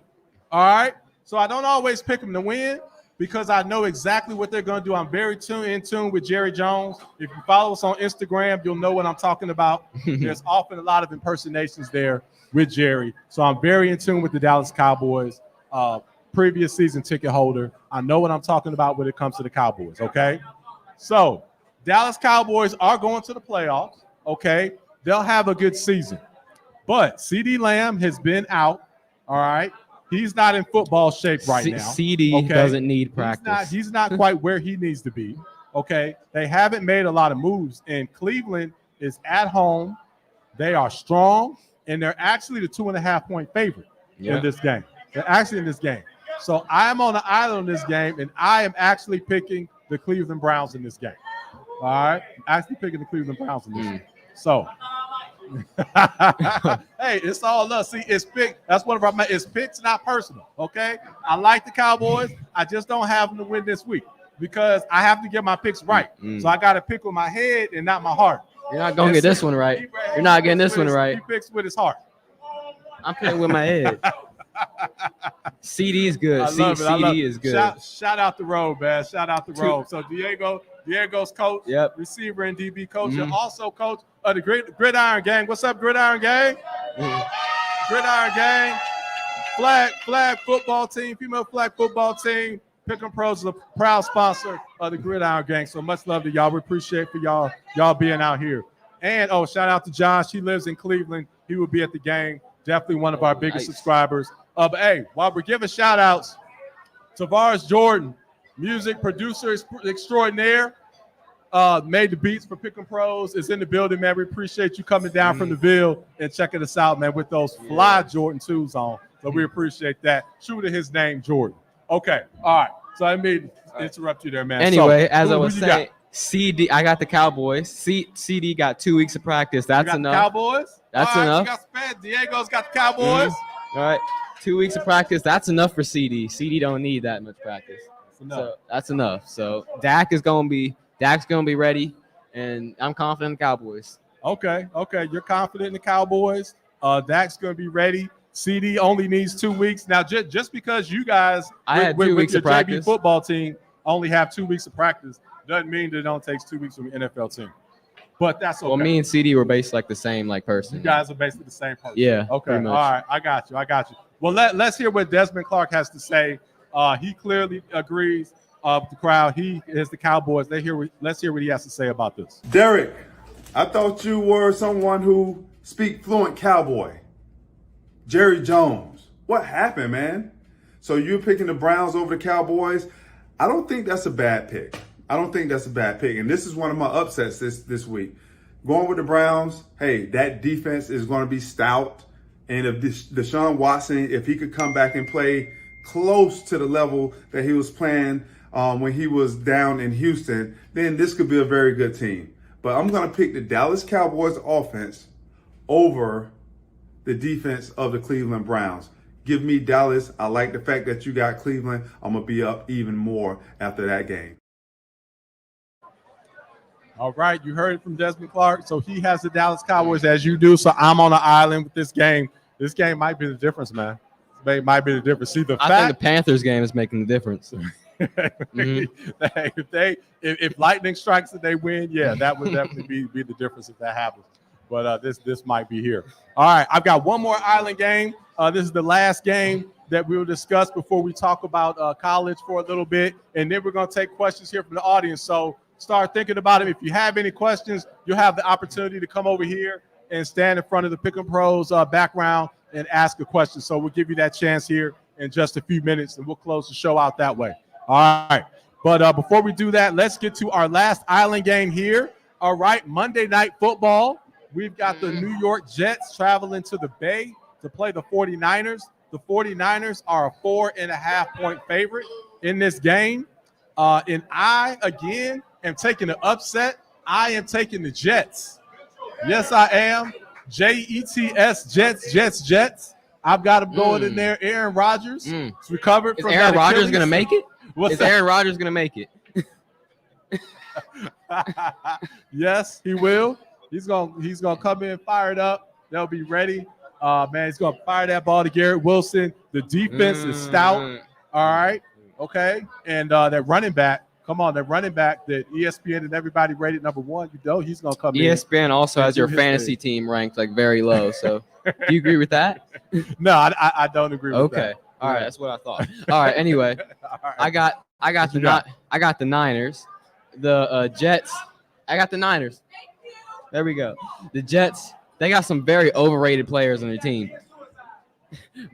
All right. So I don't always pick them to win because I know exactly what they're going to do. I'm very in tune with Jerry Jones. If you follow us on Instagram, you'll know what I'm talking about. There's often a lot of impersonations there with Jerry. So I'm very in tune with the Dallas Cowboys, previous season ticket holder. I know what I'm talking about when it comes to the Cowboys, okay? So Dallas Cowboys are going to the playoffs, okay? They'll have a good season. But CeeDee Lamb has been out, all right? He's not in football shape right now. CeeDee doesn't need practice. He's not quite where he needs to be. Okay. They haven't made a lot of moves. And Cleveland is at home. They are strong. And they're actually the 2.5-point favorite in this game. They're actually in this game. So I am on the island in this game, and I am actually picking the Cleveland Browns in this game. All right. Actually picking the Cleveland Browns in this game. So hey, it's all love. See, it's pick. That's one of our. It's picks, not personal. Okay, I like the Cowboys. I just don't have them to win this week because I have to get my picks right. So I got to pick with my head and not my heart. You're not gonna get this one right. You're not getting this one right. He picks with his heart. I'm picking with my head. CD is good. CD is good. Shout out the road, man. Shout out the road. So Diego's coach, receiver and DB coach, and also coach of the Gridiron Gang. What's up, Gridiron Gang? Gridiron Gang, flag football team, female flag football team. Pick'em Pros is a proud sponsor of the Gridiron Gang. So much love to y'all. We appreciate for y'all being out here. And shout out to Josh. He lives in Cleveland. He will be at the game. Definitely one of our biggest subscribers. But hey, while we're giving shout outs, Tavares Jordan, music producer extraordinaire, made the beats for Pick'em Pros, is in the building, man. We appreciate you coming down from the Ville and checking us out, man, with those fly Jordan 2s on. So we appreciate that. True to his name, Jordan. Okay, all right. So I made interrupt you there, man. Anyway, as I was saying, CD, I got the Cowboys. CD got 2 weeks of practice. That's enough. Cowboys? That's all right, enough. You got spent. Diego's got the Cowboys. All right. 2 weeks of practice. That's enough for CD. CD don't need that much practice. So that's enough. So Dak's gonna be ready, and I'm confident in the Cowboys. Okay. You're confident in the Cowboys. Dak's gonna be ready. CD only needs 2 weeks. Now, just because you guys had 2 weeks your of practice. JV football team only have 2 weeks of practice doesn't mean that it don't take 2 weeks from your NFL team. But that's okay. Well, me and CD were basically like the same person. You guys are basically the same person. Yeah. Okay. All right. I got you. Well, let's hear what Desmond Clark has to say. He clearly agrees of the crowd. He is the Cowboys. Let's hear what he has to say about this. Derrick, I thought you were someone who speak fluent Cowboy. Jerry Jones. What happened, man? So you're picking the Browns over the Cowboys. I don't think that's a bad pick. And this is one of my upsets this week. Going with the Browns, hey, that defense is going to be stout. And if Deshaun Watson, if he could come back and play close to the level that he was playing when he was down in Houston, then this could be a very good team. But I'm going to pick the Dallas Cowboys offense over the defense of the Cleveland Browns. Give me Dallas. I like the fact that you got Cleveland. I'm going to be up even more after that game. All right, you heard it from Desmond Clark. So he has the Dallas Cowboys as you do. So I'm on the island with this game. This game might be the difference, man. It might be the difference. See, I think the Panthers game is making the difference. If lightning strikes and they win, yeah, that would definitely be the difference if that happens. But this might be here. All right, I've got one more island game. This is the last game that we will discuss before we talk about college for a little bit, and then we're going to take questions here from the audience. So start thinking about it. If you have any questions, you'll have the opportunity to come over here and stand in front of the Pick 'em Pros background and ask a question. So we'll give you that chance here in just a few minutes, and we'll close the show out that way. All right. But before we do that, let's get to our last island game here. All right, Monday Night Football. We've got the New York Jets traveling to the Bay to play the 49ers. The 49ers are a 4.5-point favorite in this game. And I, again, am taking the upset. I am taking the Jets. Yes, I am. Jets, Jets. I've got him going in there. Aaron Rodgers is recovered from that. Is Aaron Rodgers going to make it? Aaron Rodgers going to make it? Yes, he will. He's gonna come in fired up. They'll be ready. Man, he's gonna fire that ball to Garrett Wilson. The defense is stout. All right. Okay. And that running back. Come on, that running back that ESPN and everybody rated number 1. You know he's gonna come in. ESPN also has your fantasy team ranked like very low. So, do you agree with that? No, I don't agree with that. Okay. All right, that's what I thought. All right. Anyway, I got the Niners, the Jets. I got the Niners. There we go. The Jets. They got some very overrated players on their team.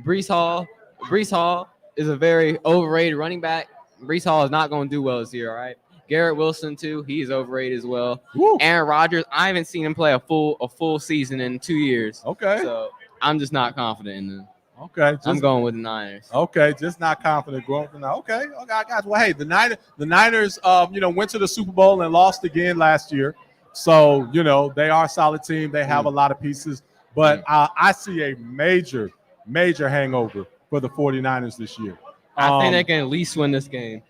Breece Hall is a very overrated running back. Breece Hall is not going to do well this year, all right? Garrett Wilson, too. He's overrated as well. Woo. Aaron Rodgers, I haven't seen him play a full season in 2 years. Okay. So I'm just not confident in them. Okay. I'm going with the Niners. Okay, just not confident going for now. Okay, I got you. Well, hey, the Niners, went to the Super Bowl and lost again last year. So, they are a solid team. They have a lot of pieces. But I see a major hangover for the 49ers this year. I think they can at least win this game.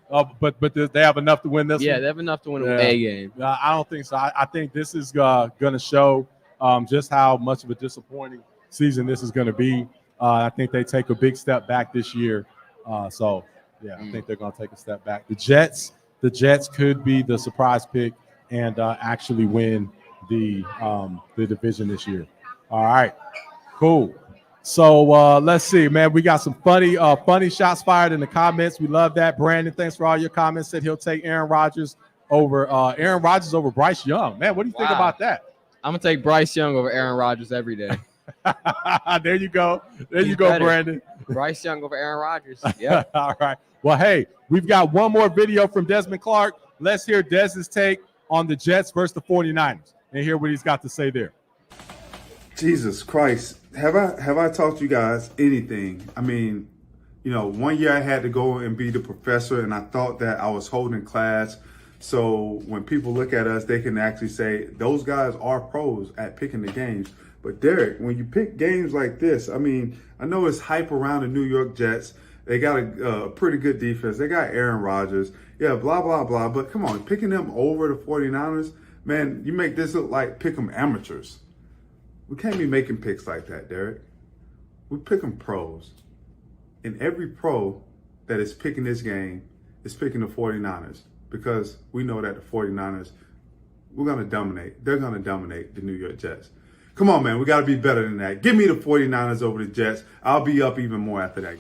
But they have enough to win this one? Yeah, they have enough to win a game. I don't think so. I think this is going to show just how much of a disappointing season this is going to be. I think they take a big step back this year. I think they're going to take a step back. The Jets could be the surprise pick and actually win the division this year. All right, cool. So let's see, man. We got some funny shots fired in the comments. We love that. Brandon, thanks for all your comments. Said he'll take Aaron Rodgers over Bryce Young. Man, what do you think about that? I'm gonna take Bryce Young over Aaron Rodgers every day. There you go. Brandon. Bryce Young over Aaron Rodgers. Yeah. All right. Well, hey, we've got one more video from Desmond Clark. Let's hear Des's take on the Jets versus the 49ers and hear what he's got to say there. Jesus Christ. Have I taught you guys anything? I mean, 1 year I had to go and be the professor, and I thought that I was holding class. So when people look at us, they can actually say, those guys are pros at picking the games. But Derek, when you pick games like this, I mean, I know it's hype around the New York Jets. They got a pretty good defense. They got Aaron Rodgers. Yeah, blah, blah, blah. But come on, picking them over the 49ers, man, you make this look like pick 'em amateurs. We can't be making picks like that, Derek. We pick 'em pros. And every pro that is picking this game is picking the 49ers because we know that the 49ers, we're going to dominate. They're going to dominate the New York Jets. Come on, man. We got to be better than that. Give me the 49ers over the Jets. I'll be up even more after that.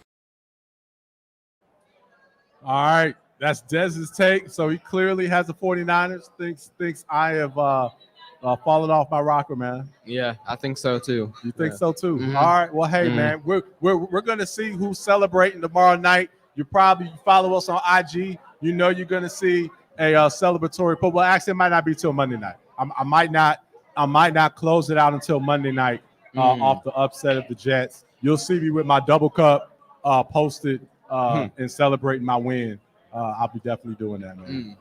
All right. That's Dez's take. So he clearly has the 49ers. Thinks I have fallen off my rocker, man. Yeah, I think so too. You think so too? Mm-hmm. All right. Well, hey, man, we're going to see who's celebrating tomorrow night. You follow us on IG You know you're going to see a celebratory post. Well, actually, it might not be till Monday night. I might not close it out until Monday night off the upset of the Jets. You'll see me with my double cup posted and celebrating my win. I'll be definitely doing that, man.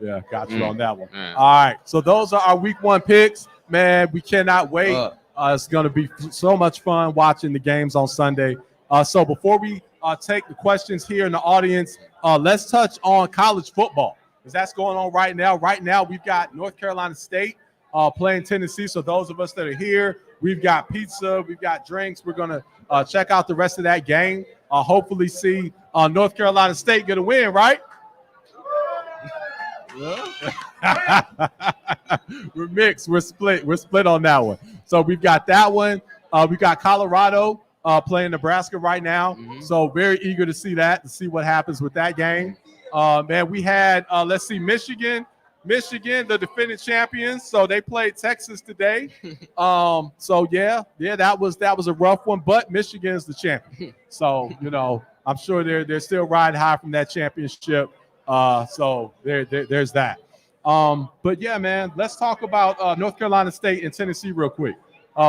Yeah, got you on that one. All right, so those are our week 1 picks. Man, we cannot wait. It's going to be so much fun watching the games on Sunday. So before we take the questions here in the audience, let's touch on college football, because that's going on right now. Right now, we've got North Carolina State playing Tennessee. So those of us that are here, we've got pizza, we've got drinks. We're going to check out the rest of that game. Hopefully see North Carolina State get a win, right? We're mixed. We're split. We're split on that one. So we've got that one. We got Colorado playing Nebraska right now. So very eager to see that, to see what happens with that game. Man, we had, let's see, Michigan, the defending champions. So they played Texas today. So yeah, that was a rough one, but Michigan is the champion. So, you know, I'm sure they're still riding high from that championship. So there's that. But yeah, man, let's talk about North Carolina State and Tennessee real quick.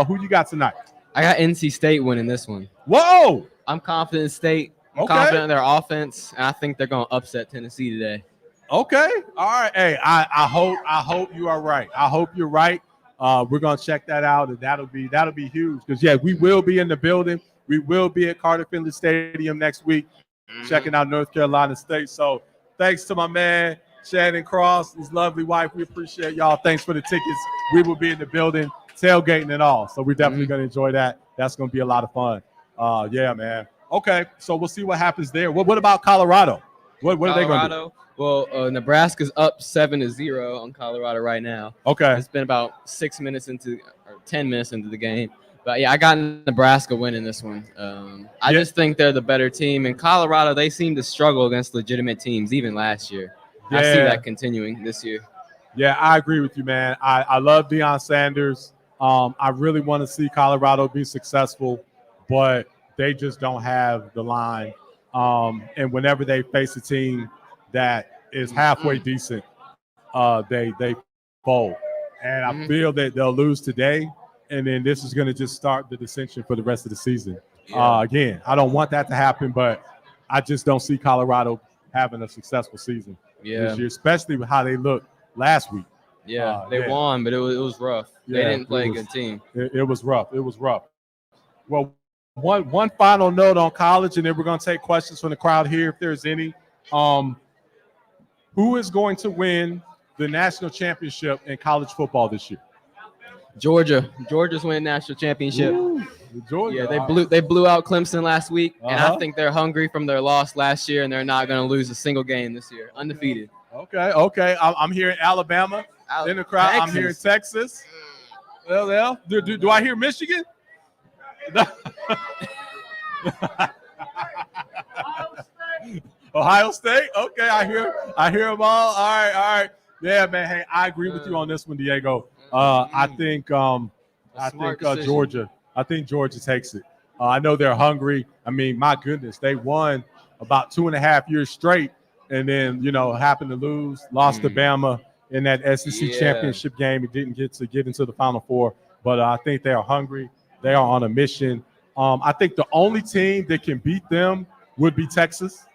Who you got tonight? I got NC State winning this one. Whoa! I'm confident in State. I'm confident in their offense, and I think they're going to upset Tennessee today. Okay. All right. Hey, I hope you are right. I hope you're right. We're gonna check that out, and that'll be huge, because yeah, we will be in the building. We will be at Carter Finley Stadium next week, checking out North Carolina State. So thanks to my man Shannon Cross, his lovely wife. We appreciate y'all. Thanks for the tickets. We will be in the building, tailgating and all. So we're definitely gonna enjoy that. That's gonna be a lot of fun. Yeah, man. Okay, so we'll see what happens there. What about Colorado? What are they gonna do? Well, Nebraska's up 7-0 on Colorado right now. Okay. It's been about 10 minutes into the game. But, yeah, I got Nebraska winning this one. I just think they're the better team. In Colorado, they seem to struggle against legitimate teams, even last year. Yeah. I see that continuing this year. Yeah, I agree with you, man. I love Deion Sanders. I really want to see Colorado be successful, but they just don't have the line. And whenever they face a team that is halfway decent, they fold. And I feel that they'll lose today, and then this is going to just start the dissension for the rest of the season. Again, I don't want that to happen, but I just don't see Colorado having a successful season this year, especially with how they looked last week. Yeah, they won, but it was rough. They didn't play a good team. It was rough. It was rough. Well, one final note on college, and then we're going to take questions from the crowd here if there's any. Who is going to win the national championship in college football this year? Georgia. Georgia's winning national championship. Ooh, Georgia. Yeah, they blew out Clemson last week, and I think they're hungry from their loss last year, and they're not going to lose a single game this year. Undefeated. Okay. I'm hearing Alabama in the crowd. Texas. I'm hearing Texas. Well, do I hear Michigan? Ohio State. Okay, I hear them all. All right. Yeah, man. Hey, I agree with you on this one, Diego. I think Georgia. I think Georgia takes it. I know they're hungry. I mean, my goodness, they won about 2.5 years straight, and then happened to lost to Bama in that SEC championship game. It didn't get into the Final Four, but I think they are hungry. They are on a mission. I think the only team that can beat them would be Texas.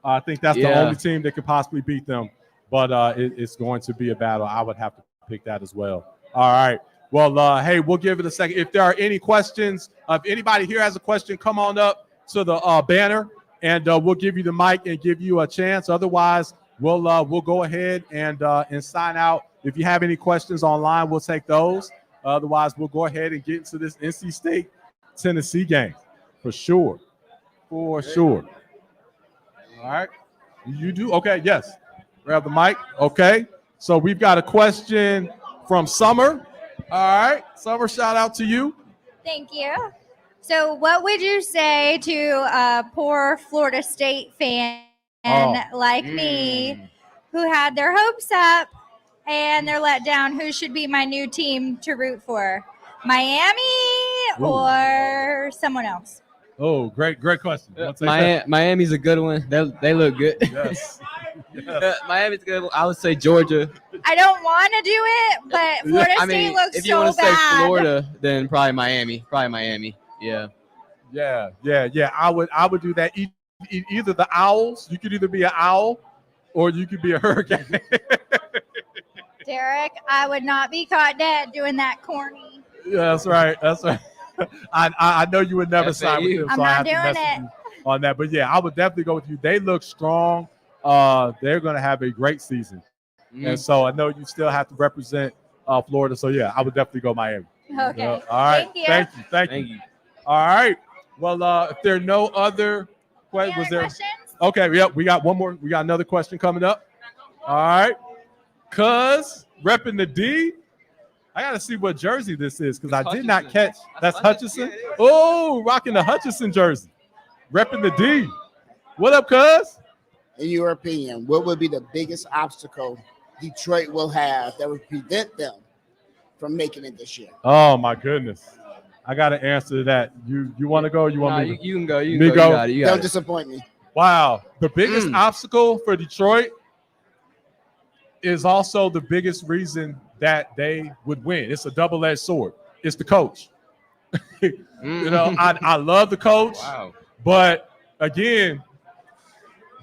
I think that's the only team that could possibly beat them, but it's going to be a battle. I would have to pick that as well. All right. Well, hey, we'll give it a second. If there are any questions, if anybody here has a question, come on up to the banner, and we'll give you the mic and give you a chance. Otherwise, we'll go ahead and sign out. If you have any questions online, we'll take those. Otherwise, we'll go ahead and get into this NC State Tennessee game for sure. For sure. All right. You do? Okay, yes. Grab the mic. Okay. So we've got a question from Summer. All right. Summer, shout out to you. Thank you. So what would you say to a poor Florida State fan like me who had their hopes up and they're let down? Who should be my new team to root for? Miami or someone else? Oh, great question. You wanna take that? Miami's a good one. They look good. Yes. Miami's good. I would say Georgia. I don't want to do it, but Florida State looks if you so want to bad. say Florida, then probably Miami. Yeah. Yeah. I would do that. Either the Owls. You could either be an owl, or you could be a hurricane. Derek, I would not be caught dead doing that corny. Yeah, that's right. I know you would never sign with them, I'm so I not have to doing message it. you on that. But yeah, I would definitely go with you. They look strong. They're going to have a great season, and so I know you still have to represent Florida. So yeah, I would definitely go Miami. Okay. All right. Thank you. Thank you. All right. Well, if there are no other questions, Okay. Yep. We got one more. We got another question coming up. All right. Cuz repping the D. I got to see what jersey this is because I did not catch. That's Hutchinson. Oh, rocking the Hutchinson jersey. Repping the D. What up, cuz? In your opinion, what would be the biggest obstacle Detroit will have that would prevent them from making it this year? Oh, my goodness. I got to answer that. You want to go? You want me? You can go. You go. Don't disappoint me. Wow. The biggest obstacle for Detroit is also the biggest reason that they would win. It's a double-edged sword. It's the coach. I love the coach, but again,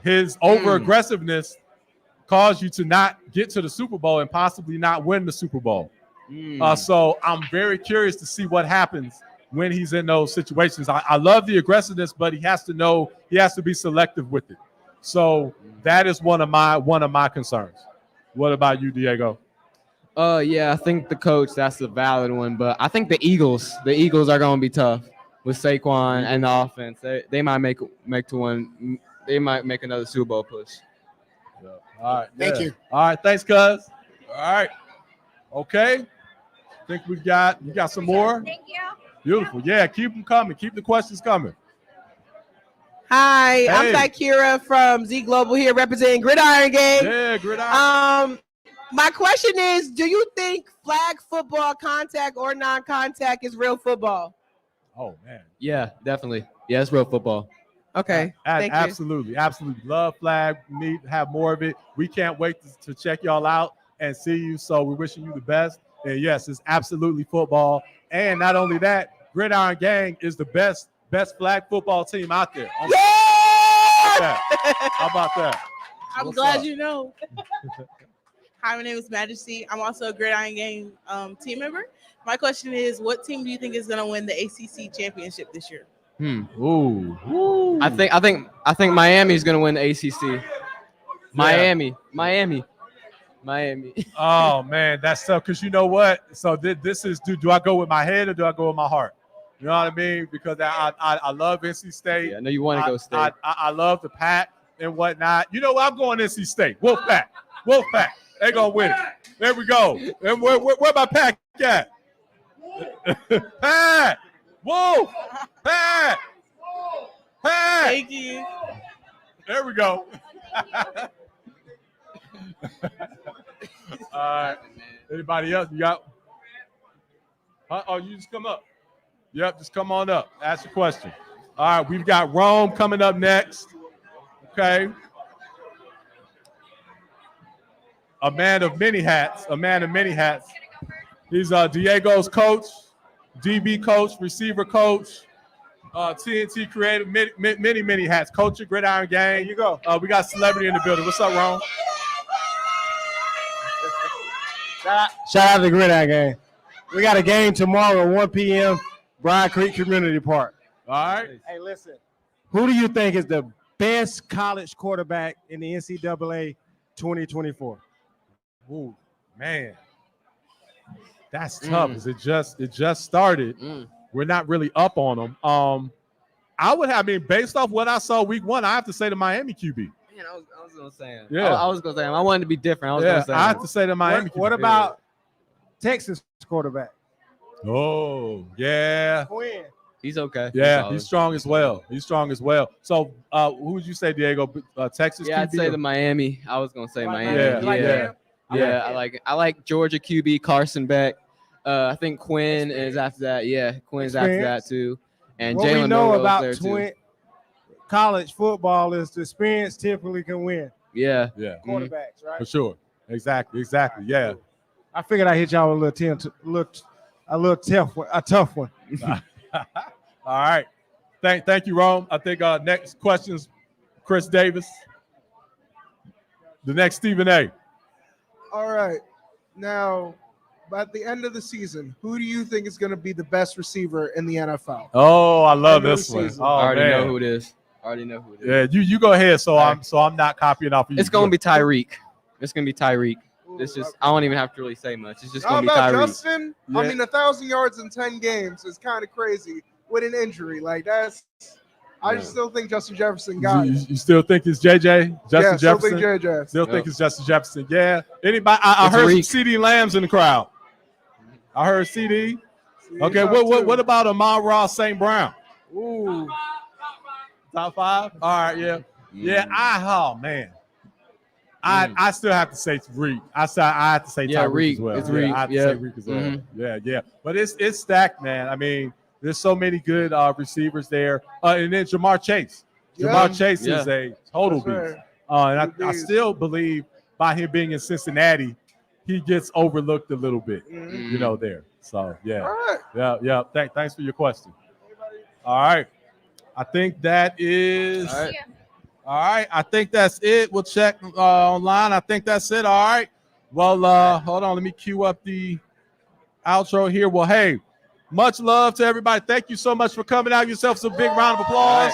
his over-aggressiveness caused you to not get to the Super Bowl and possibly not win the Super Bowl. So I'm very curious to see what happens when he's in those situations. I love the aggressiveness, but he has to know he has to be selective with it. So that is one of my concerns. What about you, Diego? Yeah, I think the coach, that's a valid one, but I think the Eagles are going to be tough with Saquon and the offense. They might make another Super Bowl push. All right. Thank you. All right. Thanks, cuz. All right. Okay. I think we got some more. Thank you. Beautiful. Yeah, keep them coming. Keep the questions coming. Hi, I'm Zakira from Z Global here representing Gridiron Gang. Yeah, Gridiron. My question is, do you think flag football, contact or non-contact, is real football? Oh, man. Yeah, definitely. Yeah, it's real football. Okay. Thank you. Absolutely. Love flag. Need to have more of it. We can't wait to check y'all out and see you. So we're wishing you the best. And yes, it's absolutely football. And not only that, Gridiron Gang is the best flag football team out there. Yeah! How about that? I'm glad you know. Hi, my name is Majesty. I'm also a Gridiron Gang team member. My question is, what team do you think is going to win the ACC championship this year? Ooh. I think Miami's going to win the ACC. Miami. Oh man, that's tough. Because you know what? So this is do I go with my head or do I go with my heart? You know what I mean? Because I love NC State. Yeah, I know you want to go State. I love the Pack and whatnot. You know what? I'm going NC State. Wolfpack. They're gonna win it. There we go. And where my Pack at? Pat. Wolf. Pat. Thank you. There we go. All right. Anybody else? You got? Oh, you just come up. Yep, just come on up. Ask your question. All right, we've got Rome coming up next. Okay. A man of many hats. He's Diego's coach, DB coach, receiver coach, TNT creative, many hats. Coach of Gridiron Gang. Here you go. We got celebrity in the building. What's up, Rome? Shout out to the Gridiron Gang. We got a game tomorrow at 1 p.m. Bride Creek Community Park. All right. Hey, listen. Who do you think is the best college quarterback in the NCAA 2024? Ooh, man. That's tough. It just started. We're not really up on them. Based off what I saw week 1, I have to say the Miami QB. Man, I was gonna say him. Yeah. I was gonna say him. I wanted to be different. I have to say the Miami QB. What about Texas quarterback? Oh, yeah. Quinn. He's okay. Yeah, he's strong as well. So, who would you say, Diego? Texas Yeah, QB? I'd say the Miami. I was gonna say Miami. Yeah. I like Georgia QB Carson Beck. I think Quinn is after that. Yeah, Quinn's after that too. And what we Jalen know Milroe about there too. college football is the experience typically can win. Yeah. Yeah. Quarterbacks, right? For sure. Exactly. Yeah. I figured I hit y'all with a little tough one. All right. Thank you, Rome. I think next question's Chris Davis. The next Stephen A. All right. Now, at the end of the season, who do you think is going to be the best receiver in the NFL? Oh, I love End of this the one. season. Oh, I already man. know who it is. Yeah, you go ahead. So I'm not copying off of you. It's gonna be Tyreek. It's gonna be Tyreek. It's just I don't even have to really say much. It's just How gonna be about Tyreek. Justin? Yeah. I mean, 1,000 yards in 10 games is kind of crazy with an injury. Like that's, I just still think Justin Jefferson got it. You still think it's JJ? Justin Still Jefferson? think JJ. Still think it's Justin Jefferson. Yeah. Anybody? I It's heard some Reek. CD Lambs in the crowd. I heard CD. Okay. top What two. about Amon-Ra St. Brown? Ooh. Top 5? All right. Yeah. Yeah. Oh man. I still have to say Reek. I have to say Yeah, Tyreek Reek. as well. It's Yeah, Reek. I have to Yeah. say Reek as well. Mhm. Yeah. But it's stacked, man. I mean, there's so many good receivers there. And then Jamar Chase. Yeah. Jamar Chase is Yeah. a total That's beast. right. And Good I beast. still believe by him being in Cincinnati, he gets overlooked a little bit, you know, there. So, yeah. All right. Yeah. Thanks for your question. All right. I think that is all right. I think that's it. We'll check online. I think that's it. All right. Well, hold on. Let me cue up the outro here. Well, hey, much love to everybody. Thank you so much for coming out. Yourselves a big round of applause.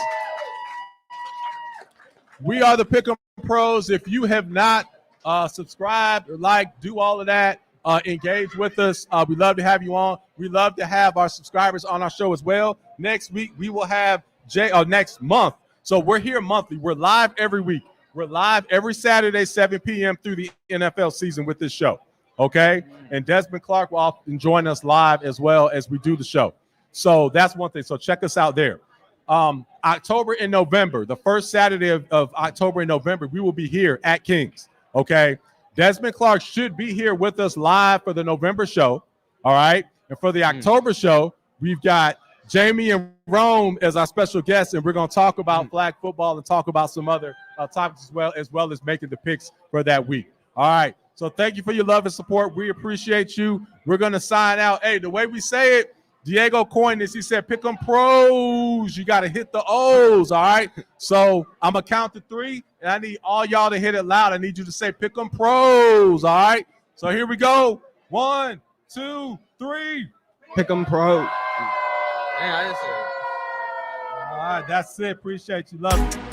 We are the Pick'em Pros. If you have not subscribed or do all of that, engage with us. We love to have you on. We love to have our subscribers on our show as well. Next week, we will have next month. So we're here monthly. We're live every week. We're live every Saturday, 7 p.m. through the NFL season with this show. Okay? And Desmond Clark will often join us live as well as we do the show. So that's one thing. So check us out there. October and November, the first Saturday of October and November, we will be here at Kings. Okay? Desmond Clark should be here with us live for the November show. All right? And for the October show, we've got Jamie and Rome as our special guests, and we're going to talk about flag football and talk about some other topics as well as making the picks for that week. All right. So thank you for your love and support. We appreciate you. We're going to sign out. Hey, the way we say it, Diego coined this. He said, pick 'em pros. You got to hit the O's. All right. So I'm going to count to 3, and I need all y'all to hit it loud. I need you to say, pick 'em pros. All right. So here we go. 1, 2, 3. Pick 'em pro. All right. That's it. Appreciate you. Love you.